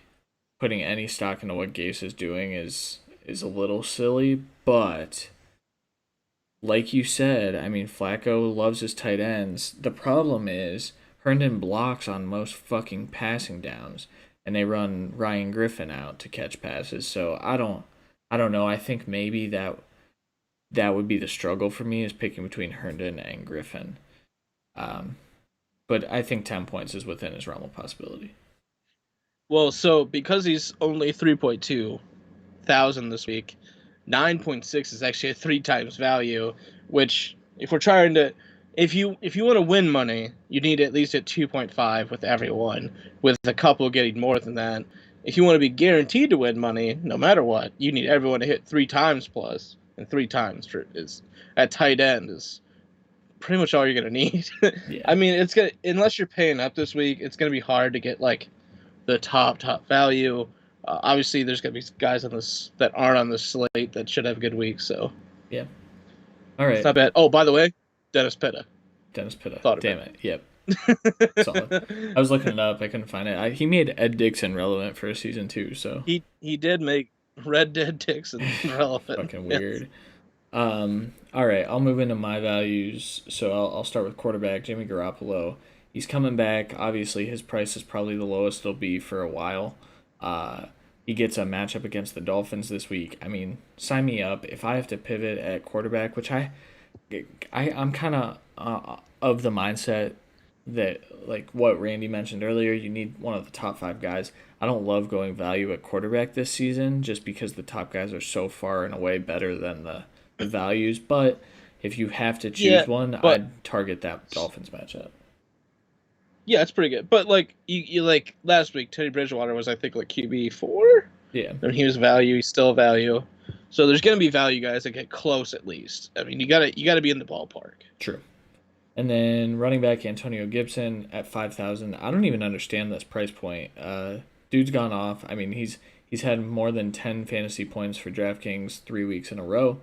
Speaker 1: putting any stock into what Gase is doing is a little silly, but like you said, I mean Flacco loves his tight ends. The problem is Herndon blocks on most fucking passing downs, and they run Ryan Griffin out to catch passes. So I don't know. I think maybe that would be the struggle for me is picking between Herndon and Griffin. Um, but I think 10 points is within his realm of possibility.
Speaker 2: Well, so because he's only 3.2 thousand this week, 9.6 is actually a 3 times value. Which, if we're trying to, if you want to win money, you need at least at 2.5 with everyone, with a couple getting more than that. If you want to be guaranteed to win money, no matter what, you need everyone to hit 3 times plus, and 3 times is at tight end is pretty much all you're gonna need.
Speaker 1: Yeah.
Speaker 2: I mean, it's gonna unless you're paying up this week, it's gonna be hard to get like the top value. Obviously, there's gonna be guys on this that aren't on the slate that should have good weeks, so
Speaker 1: Yeah. All
Speaker 2: it's
Speaker 1: right.
Speaker 2: not bad. Oh, by the way, Dennis Pitta.
Speaker 1: Dennis Pitta.
Speaker 2: Thought of
Speaker 1: Damn it. Yep. Solid. I
Speaker 2: it.
Speaker 1: was looking it up. I couldn't find it. He made Ed Dixon relevant for a season two, so
Speaker 2: he did make Red Dead Dixon relevant.
Speaker 1: fucking
Speaker 2: Yes.
Speaker 1: weird. All right, I'll move into my values. So I'll start with quarterback Jimmy Garoppolo. He's coming back. Obviously, his price is probably the lowest it'll be for a while. Uh, he gets a matchup against the Dolphins this week. I mean, sign me up. If I have to pivot at quarterback, which I'm kind of the mindset that like what Randy mentioned earlier, you need one of the top five guys. I don't love going value at quarterback this season just because the top guys are so far and away better than the values. But if you have to
Speaker 2: Yeah,
Speaker 1: choose one,
Speaker 2: but
Speaker 1: I'd target that Dolphins matchup.
Speaker 2: yeah, it's pretty good. But like you like last week, Teddy Bridgewater was I think like QB 4,
Speaker 1: Yeah,
Speaker 2: and he was value. He's still value. So there's gonna be value guys that get close at least. I mean, you gotta be in the ballpark.
Speaker 1: true. And then running back Antonio Gibson at 5,000. I don't even understand this price point. Dude's gone off. I mean, he's had more than 10 fantasy points for DraftKings 3 weeks in a row.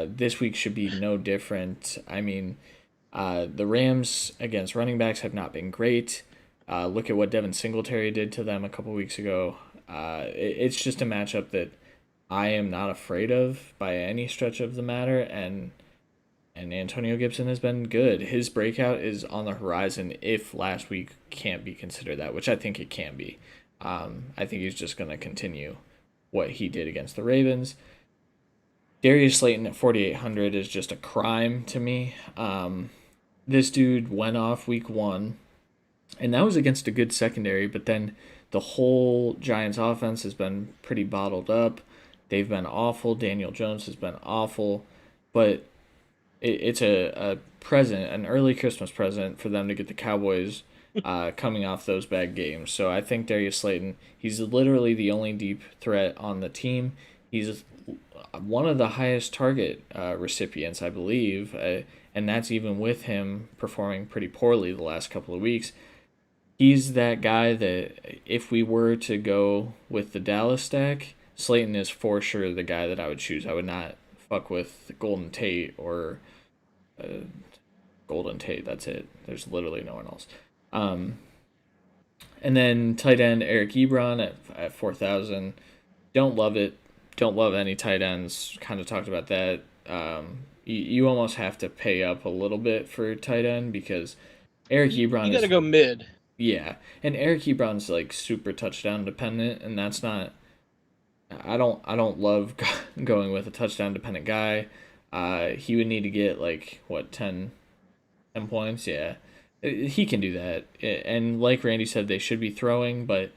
Speaker 1: This week should be no different. I mean, the Rams against running backs have not been great. Look at what Devin Singletary did to them a couple weeks ago. It's just a matchup that I am not afraid of by any stretch of the matter, and Antonio Gibson has been good. His breakout is on the horizon if last week can't be considered that, which I think it can be. I think he's just going to continue what he did against the Ravens. Darius Slayton at 4,800 is just a crime to me. This dude went off week one, and that was against a good secondary, but then the whole Giants offense has been pretty bottled up. They've been awful. Daniel Jones has been awful, but it's a present, an early Christmas present for them to get the Cowboys coming off those bad games. So I think Darius Slayton, he's literally the only deep threat on the team. He's one of the highest target recipients, I believe, and that's even with him performing pretty poorly the last couple of weeks. He's that guy that if we were to go with the Dallas stack, Slayton is for sure the guy that I would choose. I would not fuck with Golden Tate or uh, Golden Tate. That's it. There's literally no one else. Um, and then tight end Eric Ebron at 4,000. Don't love it. Don't love any tight ends. Kind of talked about that. You almost have to pay up a little bit for tight end because Eric
Speaker 2: You
Speaker 1: Ebron
Speaker 2: gotta
Speaker 1: is,
Speaker 2: go mid.
Speaker 1: yeah, and Eric Ebron's like super touchdown dependent, and that's not. I don't love going with a touchdown dependent guy. He would need to get like what 10 points. Yeah, he can do that. And like Randy said, they should be throwing, but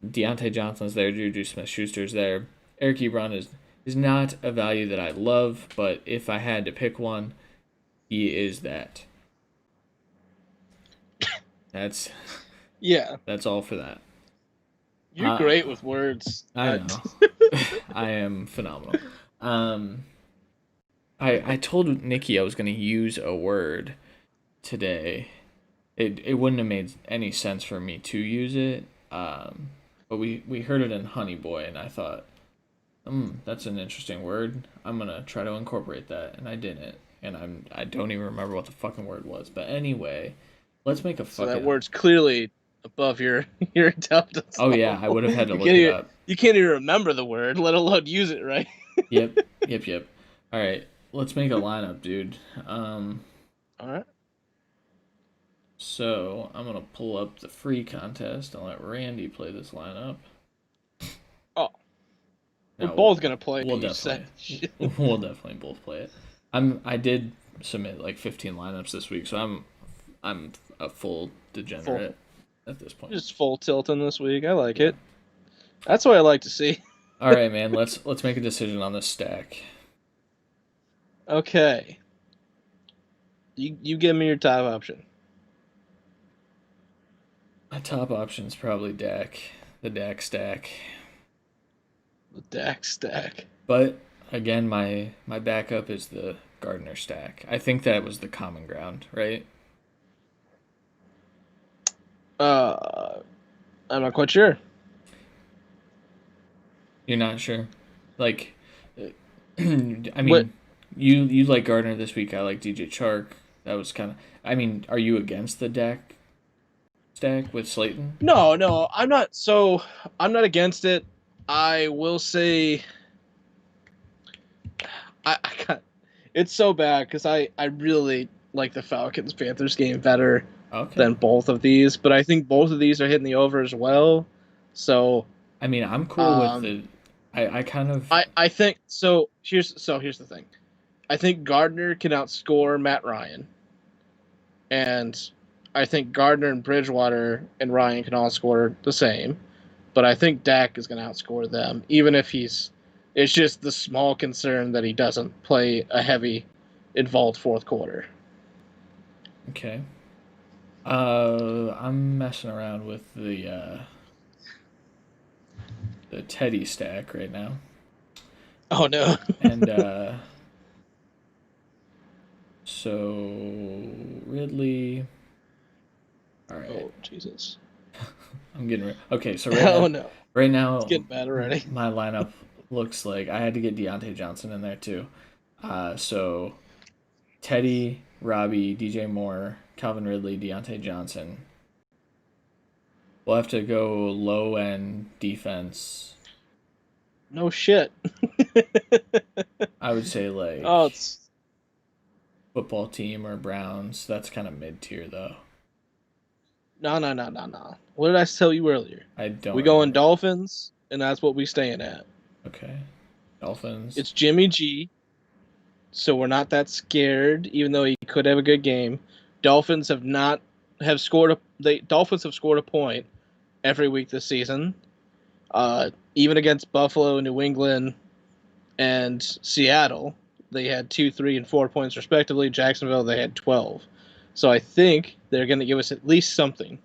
Speaker 1: Deontay Johnson's there, Juju Smith-Schuster's there. Eric Ebron is He's not a value that I love, but if I had to pick one, he is that. That's
Speaker 2: Yeah,
Speaker 1: that's all for that.
Speaker 2: you're great with words.
Speaker 1: I know. I am phenomenal. I told Nikki I was going to use a word today. It wouldn't have made any sense for me to use it. But we heard it in Honey Boy, and I thought, that's an interesting word. I'm gonna try to incorporate that, and I didn't. And I don't even remember what the fucking word was. But anyway, let's make a
Speaker 2: So
Speaker 1: fucking.
Speaker 2: that word's clearly above your intelligence
Speaker 1: Oh yeah,
Speaker 2: level.
Speaker 1: I would have had to
Speaker 2: You
Speaker 1: look
Speaker 2: can't
Speaker 1: it
Speaker 2: even,
Speaker 1: up.
Speaker 2: you can't even remember the word, let alone use it right.
Speaker 1: Yep. All right, let's make a lineup, dude.
Speaker 2: All right.
Speaker 1: So I'm gonna pull up the free contest and let Randy play this lineup.
Speaker 2: Oh, we're
Speaker 1: No,
Speaker 2: both gonna play.
Speaker 1: we'll
Speaker 2: You said.
Speaker 1: we'll definitely both play it. I did submit like 15 lineups this week, so I'm a full degenerate at this point.
Speaker 2: Just full tilting this week. I like
Speaker 1: Yeah.
Speaker 2: it. That's what I like to see.
Speaker 1: All right, man. Let's make a decision on this stack.
Speaker 2: Okay. You give me your top option.
Speaker 1: My top option is probably Dak, the Dak stack.
Speaker 2: The Dak stack.
Speaker 1: But again, my backup is the Gardner stack. I think that was the common ground, right?
Speaker 2: I'm not quite sure.
Speaker 1: You're not sure? Like, I mean,
Speaker 2: What?
Speaker 1: you like Gardner this week. I like DJ Chark. That was kind of. I mean, are you against the Dak stack with Slayton?
Speaker 2: No, I'm not. So I'm not against it. I will say, I got. It's so bad because I really like the Falcons Panthers game better
Speaker 1: Okay.
Speaker 2: than both of these, but I think both of these are hitting the over as well. So
Speaker 1: I mean, I'm cool with the. I kind of.
Speaker 2: I think so. Here's the thing. I think Gardner can outscore Matt Ryan, and I think Gardner and Bridgewater and Ryan can all score the same. But I think Dak is going to outscore them, even if he's. It's just the small concern that he doesn't play a heavy, involved fourth quarter.
Speaker 1: Okay. I'm messing around with the Teddy stack right now,
Speaker 2: Oh no!
Speaker 1: and so Ridley. All right.
Speaker 2: Oh Jesus!
Speaker 1: I'm getting okay. So
Speaker 2: Oh no!
Speaker 1: right now,
Speaker 2: It's getting bad already.
Speaker 1: my lineup looks like I had to get Deontay Johnson in there too. So Teddy, Robbie, DJ Moore, Calvin Ridley, Deontay Johnson. We'll have to go low end defense.
Speaker 2: No shit.
Speaker 1: I would say like
Speaker 2: Oh, it's
Speaker 1: football team or Browns. That's kind of mid tier though.
Speaker 2: no. What did I tell you earlier?
Speaker 1: I don't
Speaker 2: We going
Speaker 1: remember.
Speaker 2: Dolphins, and that's what we staying at.
Speaker 1: Okay. Dolphins.
Speaker 2: It's Jimmy G, so we're not that scared, even though he could have a good game. Dolphins have scored Dolphins have scored a point every week this season. Even against Buffalo, New England, and Seattle, they had 2, 3, and 4 points respectively. Jacksonville, they had 12. So I think they're going to give us at least something.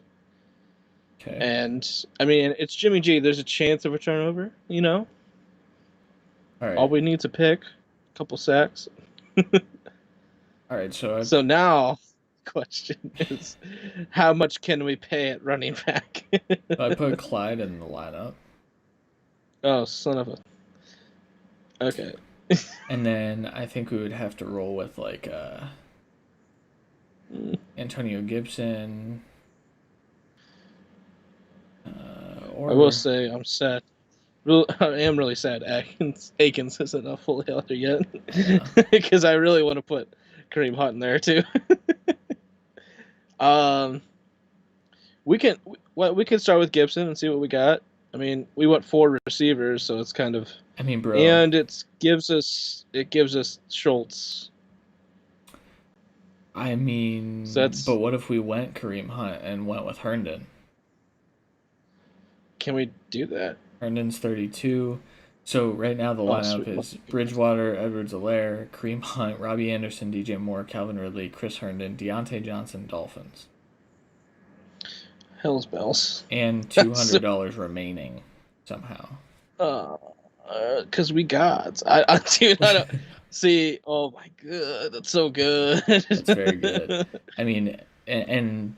Speaker 1: Okay.
Speaker 2: And I mean, it's Jimmy G. There's a chance of a turnover.
Speaker 1: All right.
Speaker 2: All we need to pick a couple sacks.
Speaker 1: All right. So
Speaker 2: So now, the question is, how much can we pay at running back?
Speaker 1: I put Clyde in the lineup.
Speaker 2: Oh, son of a. Okay.
Speaker 1: And then I think we would have to roll with like Antonio Gibson. Or
Speaker 2: I will say I'm sad. I am really sad Akins isn't a fully healthy yet, because I really want to put Kareem Hunt in there too. We can start with Gibson and see what we got. I mean, we went 4 receivers, so it's kind of.
Speaker 1: I mean, bro.
Speaker 2: And it gives us Schultz.
Speaker 1: I mean,
Speaker 2: So
Speaker 1: but what if we went Kareem Hunt and went with Herndon?
Speaker 2: Can we do that?
Speaker 1: Herndon's 32. So right now the
Speaker 2: Oh,
Speaker 1: lineup
Speaker 2: sweet.
Speaker 1: is Bridgewater, Edwards-Helaire, Kareem Hunt, Robbie Anderson, DJ Moore, Calvin Ridley, Chris Herndon, Deontay Johnson, Dolphins,
Speaker 2: Hell's bells.
Speaker 1: and
Speaker 2: That's
Speaker 1: $200 remaining somehow.
Speaker 2: because we got. I dude, I don't see. Oh my god, that's so good.
Speaker 1: That's very good. I mean, and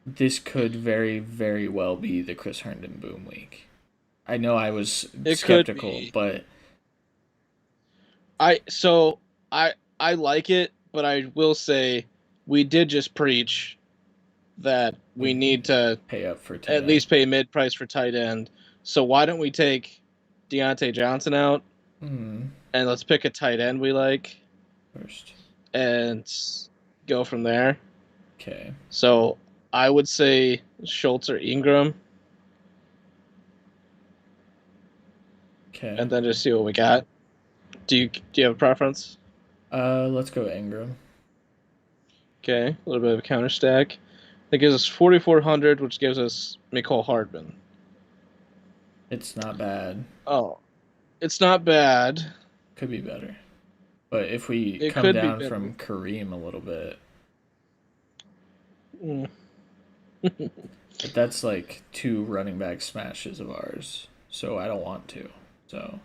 Speaker 1: this could very, very well be the Chris Herndon boom week. I know I was
Speaker 2: It could
Speaker 1: skeptical,
Speaker 2: be.
Speaker 1: but
Speaker 2: I so I like it, but I will say we did just preach that we
Speaker 1: we
Speaker 2: need to
Speaker 1: pay up for tight
Speaker 2: at
Speaker 1: end.
Speaker 2: least pay mid price for tight end. So why don't we take Deontay Johnson out
Speaker 1: Hmm.
Speaker 2: and let's pick a tight end we like
Speaker 1: First.
Speaker 2: and go from there.
Speaker 1: Okay.
Speaker 2: So I would say Schultz or Ingram,
Speaker 1: Okay.
Speaker 2: and then just see what we got. Do you have a preference?
Speaker 1: Let's go Ingram.
Speaker 2: Okay, a little bit of a counter stack. That gives us 4,400, which gives us Mecole Hardman.
Speaker 1: It's not bad.
Speaker 2: Oh, it's not bad.
Speaker 1: Could be better. But if we
Speaker 2: It
Speaker 1: come
Speaker 2: could be
Speaker 1: down
Speaker 2: better.
Speaker 1: from Kareem a little bit,
Speaker 2: Mm.
Speaker 1: but that's like two running back smashes of ours. So I don't want to. So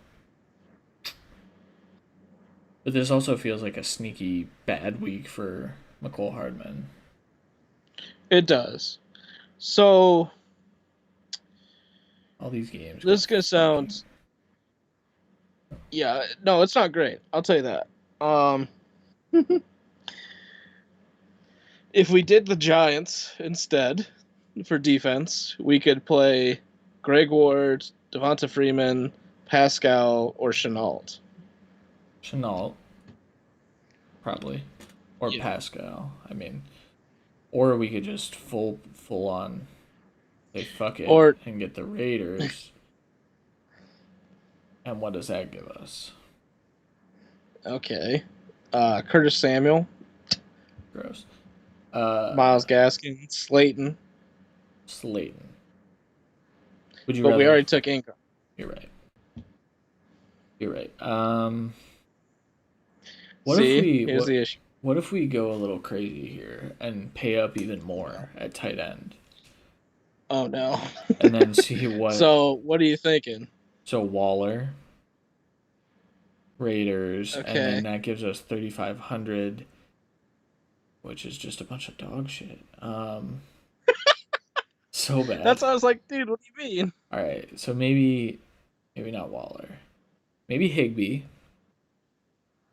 Speaker 1: but this also feels like a sneaky bad week for McCole Hardman.
Speaker 2: It does. So
Speaker 1: All these games
Speaker 2: this
Speaker 1: got
Speaker 2: is gonna
Speaker 1: fucking
Speaker 2: sound, yeah, no, it's not great. I'll tell you that. If we did the Giants instead for defense, we could play Greg Ward, Devonta Freeman, Pascal, or Chenault.
Speaker 1: Chenault, probably. Or
Speaker 2: Yeah.
Speaker 1: Pascal. I mean, or we could just full on say fuck it
Speaker 2: Or
Speaker 1: and get the Raiders. And what does that give us?
Speaker 2: okay, Curtis Samuel,
Speaker 1: Gross.
Speaker 2: Miles Gaskin, Slayton,
Speaker 1: Slayton. Would you
Speaker 2: but we
Speaker 1: rather?
Speaker 2: already took Ingram.
Speaker 1: You're right. You're right. What if
Speaker 2: See,
Speaker 1: we
Speaker 2: here's the issue.
Speaker 1: what if we go a little crazy here and pay up even more at tight end,
Speaker 2: Oh no.
Speaker 1: and then see what?
Speaker 2: So what are you thinking?
Speaker 1: So Waller, Raiders, and
Speaker 2: Okay.
Speaker 1: then that gives us 3,500, which is just a bunch of dog shit. So bad.
Speaker 2: That's why I was like, dude, what do you mean?
Speaker 1: All right, so maybe not Waller. Maybe Higby.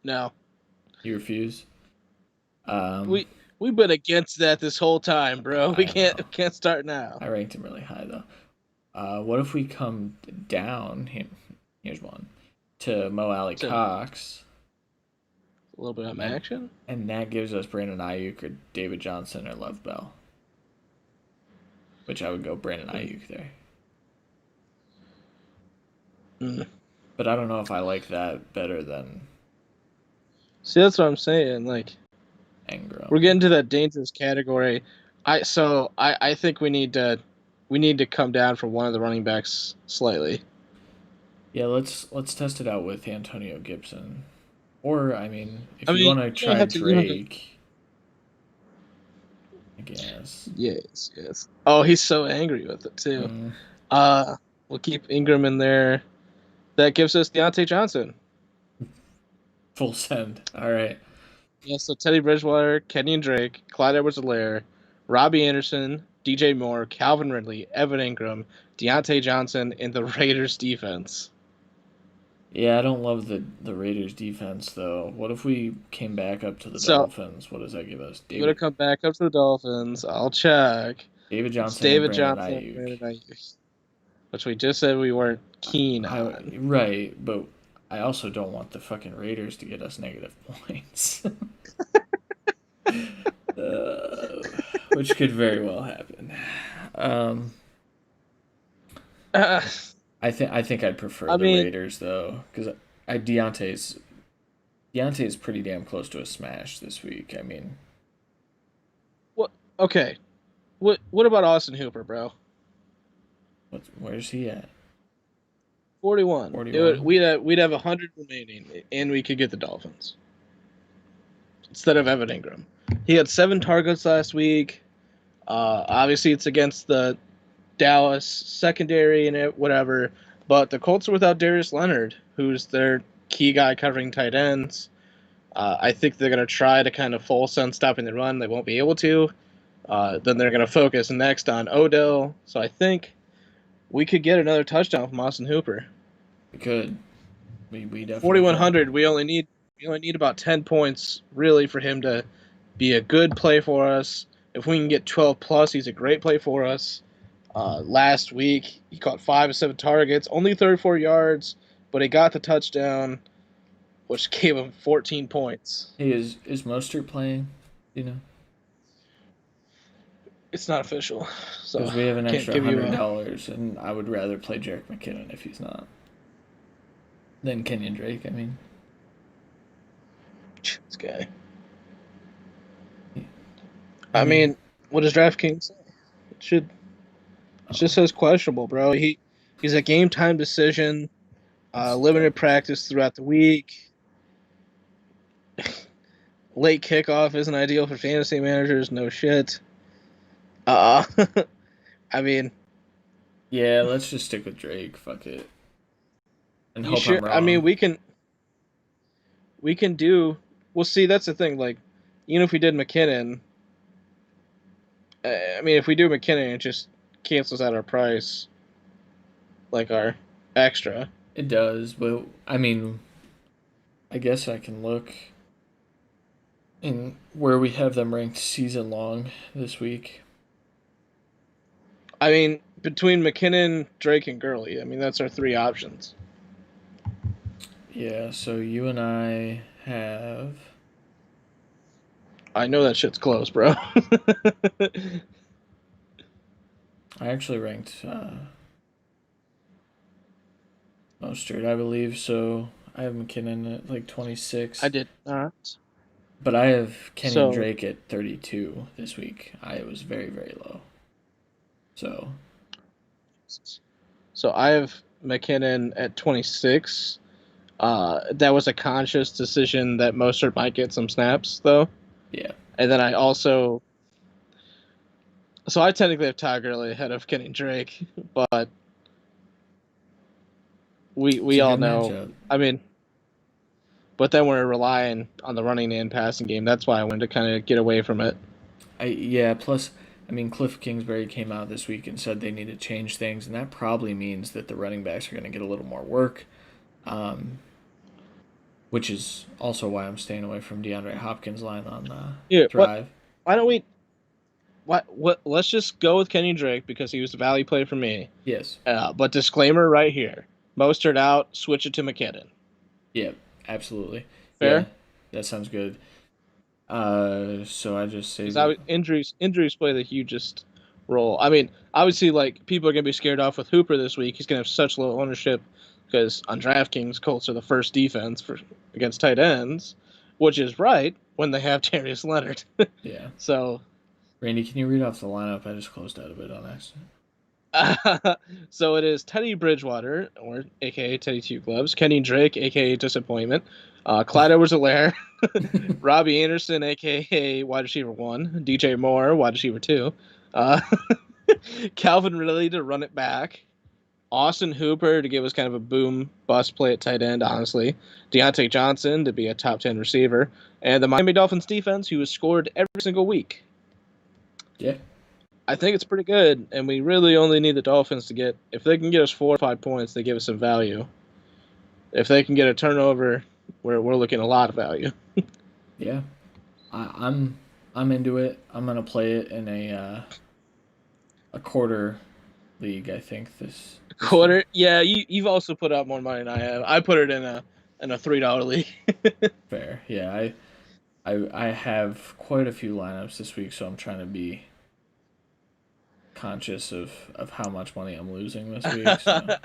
Speaker 2: No.
Speaker 1: You refuse. Um,
Speaker 2: We we've been against that this whole time, bro. We
Speaker 1: I
Speaker 2: can't
Speaker 1: know.
Speaker 2: we can't start now.
Speaker 1: I ranked him really high though. What if we come down? Here's one to Mo Alley
Speaker 2: To
Speaker 1: Cox,
Speaker 2: a little bit of
Speaker 1: and
Speaker 2: action.
Speaker 1: that gives us Brandon Ayuk or David Johnson or Love Bell, which I would go Brandon Ayuk there.
Speaker 2: Mm.
Speaker 1: But I don't know if I like that better than
Speaker 2: See, that's what I'm saying. Like
Speaker 1: Engram.
Speaker 2: we're getting to that dangerous category. I think we need to come down from one of the running backs slightly.
Speaker 1: Yeah, let's test it out with Antonio Gibson. Or I mean,
Speaker 2: I
Speaker 1: if you
Speaker 2: mean,
Speaker 1: want to
Speaker 2: you don't
Speaker 1: try
Speaker 2: have to. You don't have to.
Speaker 1: Drake, I guess.
Speaker 2: Yes, yes. Oh, he's so angry with it too.
Speaker 1: Mm,
Speaker 2: Uh, we'll keep Ingram in there. That gives us Deontay Johnson.
Speaker 1: full send. All right.
Speaker 2: Yeah, so Teddy Bridgewater, Kenyon Drake, Clyde Edwards-Helaire, Robbie Anderson, DJ Moore, Calvin Ridley, Evan Ingram, Deontay Johnson in the Raiders defense.
Speaker 1: Yeah, I don't love the Raiders defense though. What if we came back up to the
Speaker 2: So
Speaker 1: Dolphins? What does that give us?
Speaker 2: you gotta come back up to the Dolphins. I'll check.
Speaker 1: David
Speaker 2: It's
Speaker 1: Johnson or
Speaker 2: David
Speaker 1: Brandon
Speaker 2: Johnson,
Speaker 1: Ayuk?
Speaker 2: Brandon Ayuk, which we just said we weren't keen on.
Speaker 1: Right, but I also don't want the fucking Raiders to get us negative points. uh, which could very well happen. Um,
Speaker 2: Uh,
Speaker 1: I think I'd prefer
Speaker 2: I
Speaker 1: the
Speaker 2: mean,
Speaker 1: Raiders though, because Deontay's pretty damn close to a smash this week. I mean,
Speaker 2: what? Okay, what about Austin Hooper, bro?
Speaker 1: where's he at?
Speaker 2: 41.
Speaker 1: 41.
Speaker 2: We'd have 100 remaining, and we could get the Dolphins instead of Evan Ingram. He had 7 targets last week. Obviously, it's against the Dallas secondary and whatever, but the Colts are without Darius Leonard, who's their key guy covering tight ends. I think they're going to try to kind of force on stopping the run. They won't be able to. Then they're going to focus next on Odell. So I think we could get another touchdown from Austin Hooper.
Speaker 1: We could. We definitely
Speaker 2: 4,100. We only need about 10 points really for him to be a good play for us. If we can get 12 plus, he's a great play for us. Last week he caught 5 of 7 targets, only 34 yards, but he got the touchdown, which gave him 14 points.
Speaker 1: Hey, is Mostert playing? You know,
Speaker 2: It's not official, so
Speaker 1: because we have an
Speaker 2: can't
Speaker 1: extra
Speaker 2: give you
Speaker 1: $100, and I would rather play Jerick McKinnon if he's not than Kenyon Drake. I mean,
Speaker 2: this guy. I mean, what does DraftKings say? It just says questionable, bro. He's a game time decision. Limited practice throughout the week. Late kickoff isn't ideal for fantasy managers. No shit. I mean,
Speaker 1: yeah, let's just stick with Drake. Fuck it. And
Speaker 2: you
Speaker 1: hope
Speaker 2: sure?
Speaker 1: I'm wrong.
Speaker 2: I mean, we can do. Well, see, that's the thing. Like, even if we did McKinnon, I mean, if we do McKinnon, it just cancels out our price, like our extra.
Speaker 1: It does, but I mean, I guess I can look in where we have them ranked season long this week.
Speaker 2: I mean, between McKinnon, Drake, and Gurley, I mean, that's our 3 options.
Speaker 1: Yeah, so you and I have.
Speaker 2: I know that shit's close, bro.
Speaker 1: I actually ranked Mostert, I believe, so I have McKinnon at like 26.
Speaker 2: I did not.
Speaker 1: But I have Kenyon
Speaker 2: So,
Speaker 1: Drake at 32 this week. I was very, very low. So,
Speaker 2: I have McKinnon at 26. That was a conscious decision that Mostert might get some snaps, though.
Speaker 1: yeah.
Speaker 2: And then I also. So I technically have Todd Gurley ahead of Kenny Drake, but we all know.
Speaker 1: Matchup.
Speaker 2: I mean, but then we're relying on the running and passing game. That's why I wanted to kind of get away from it.
Speaker 1: Plus, I mean, Cliff Kingsbury came out this week and said they need to change things, and that probably means that the running backs are going to get a little more work, which is also why I'm staying away from DeAndre Hopkins' line on Thrive.
Speaker 2: Why don't we? What? Let's just go with Kenny Drake because he was a value play for me.
Speaker 1: Yes.
Speaker 2: But disclaimer right here: Mostert out, switch it to McKinnon.
Speaker 1: Yeah, absolutely.
Speaker 2: Fair.
Speaker 1: Yeah, that sounds good. So I just say
Speaker 2: injuries play the hugest role. I mean, obviously, like people are gonna be scared off with Hooper this week. He's gonna have such low ownership because on DraftKings, Colts are the first defense against tight ends, which is right when they have Darius Leonard.
Speaker 1: Yeah.
Speaker 2: So,
Speaker 1: Randy, can you read off the lineup? I just closed out a bit on accident.
Speaker 2: So it is Teddy Bridgewater, or AKA Teddy Two Gloves, Kenny Drake, AKA Disappointment, Clyde Edwards-Helaire, Robbie Anderson, AKA Wide Receiver 1, DJ Moore, Wide Receiver 2, Calvin Ridley to run it back, Austin Hooper to give us kind of a boom bust play at tight end, honestly, Deontay Johnson to be a top 10 receiver, and the Miami Dolphins defense, who has scored every single week.
Speaker 1: Yeah.
Speaker 2: I think it's pretty good, and we really only need the Dolphins to get. If they can get us 4 or 5 points, they give us some value. If they can get a turnover, we're looking at a lot of value.
Speaker 1: Yeah, I'm into it. I'm gonna play it in a quarter league. I think this
Speaker 2: Quarter.
Speaker 1: Week.
Speaker 2: Yeah, you've also put out more money than I have. I put it in a $3 league.
Speaker 1: Fair. Yeah, I have quite a few lineups this week, so I'm trying to be conscious of how much money I'm losing this week. So.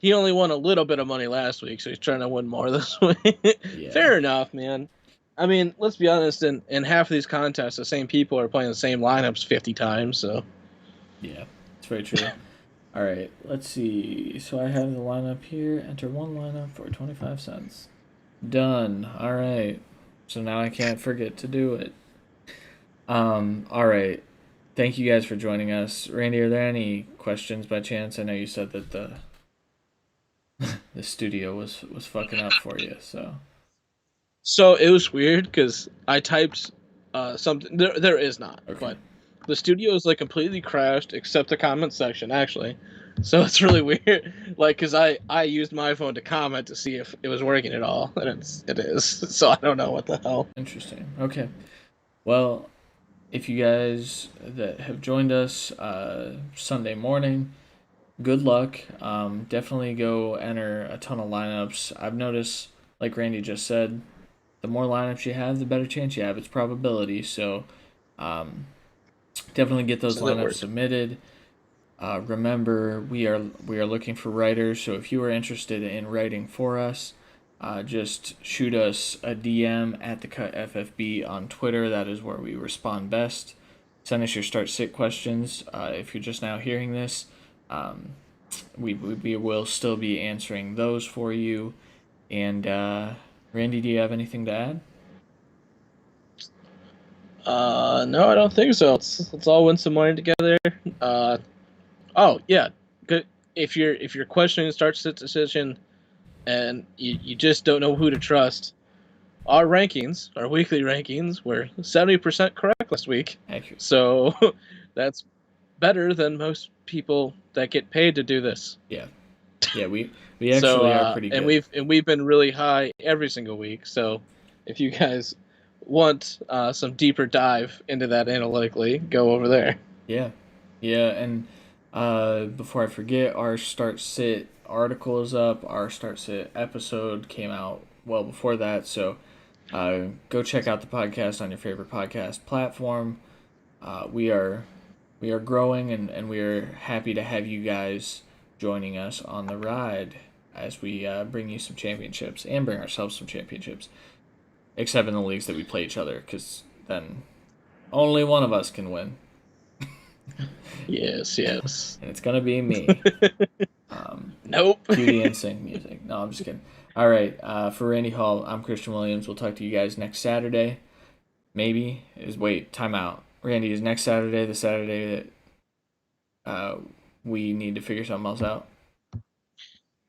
Speaker 2: He only won a little bit of money last week, so he's trying to win more this week. Yeah. Fair enough, man. I mean, let's be honest. In half of these contests, the same people are playing the same lineups 50 times. So.
Speaker 1: Yeah, it's very true. All All right, let's see. So I have the lineup here. Enter one lineup for 25 cents. Done. All right. So now I can't forget to do it. All right. Thank you guys for joining us. Randy, are there any questions by chance? I know you said that the studio was fucking up for you, so.
Speaker 2: So it was weird because I typed something. There is not,
Speaker 1: Okay.
Speaker 2: but the studio is like completely crashed except the comment section actually. So it's really weird, like because I used my phone to comment to see if it was working at all, and it is. So I don't know what the hell.
Speaker 1: Interesting. Okay. Well, if you guys that have joined us Sunday morning, good luck. Definitely go enter a ton of lineups. I've noticed, like Randy just said, the more lineups you have, the better chance you have. It's probability. So um, definitely get those
Speaker 2: So that
Speaker 1: lineups
Speaker 2: worked.
Speaker 1: submitted. Remember, we are looking for writers. So if you are interested in writing for us, just shoot us a DM at THECUT FFB on Twitter. That is where we respond best. Send us your start sit questions. If you're just now hearing this, um, we will still be answering those for you. And Randy, do you have anything to add?
Speaker 2: No, I don't think so. Let's all win some money together. Oh yeah, good. If you're questioning the start sit decision and you just don't know who to trust, our rankings, our weekly rankings, were 70% correct last week.
Speaker 1: Accurate.
Speaker 2: So that's better than most people that get paid to do this.
Speaker 1: Yeah, yeah. We
Speaker 2: So
Speaker 1: actually are pretty
Speaker 2: and
Speaker 1: good.
Speaker 2: we've been really high every single week. So if you guys want some deeper dive into that analytically, go over there.
Speaker 1: Yeah, yeah. And before I forget, our start sit article is up. Our start sit episode came out well before that. So go check out the podcast on your favorite podcast platform. We are growing, and we are happy to have you guys joining us on the ride as we bring you some championships and bring ourselves some championships, except in the leagues that we play each other, because then only one of us can win,
Speaker 2: Yes, yes.
Speaker 1: and it's gonna be me.
Speaker 2: Nope.
Speaker 1: Cue the NSYNC music. No, I'm just kidding. All right, for Randy Hall, I'm Christian Williams. We'll talk to you guys next Saturday. Maybe time out. Randy, is next Saturday the Saturday that we need to figure something else out?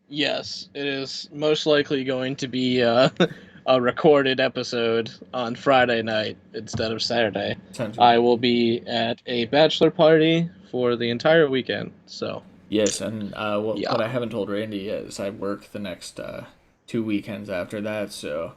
Speaker 2: Yes, it is most likely going to be a recorded episode on Friday night instead of Saturday.
Speaker 1: Sounds good.
Speaker 2: I will be at a bachelor party for the entire weekend. So,
Speaker 1: Yes, and
Speaker 2: yeah.
Speaker 1: what I haven't told Randy yet is I work the next 2 weekends after that, so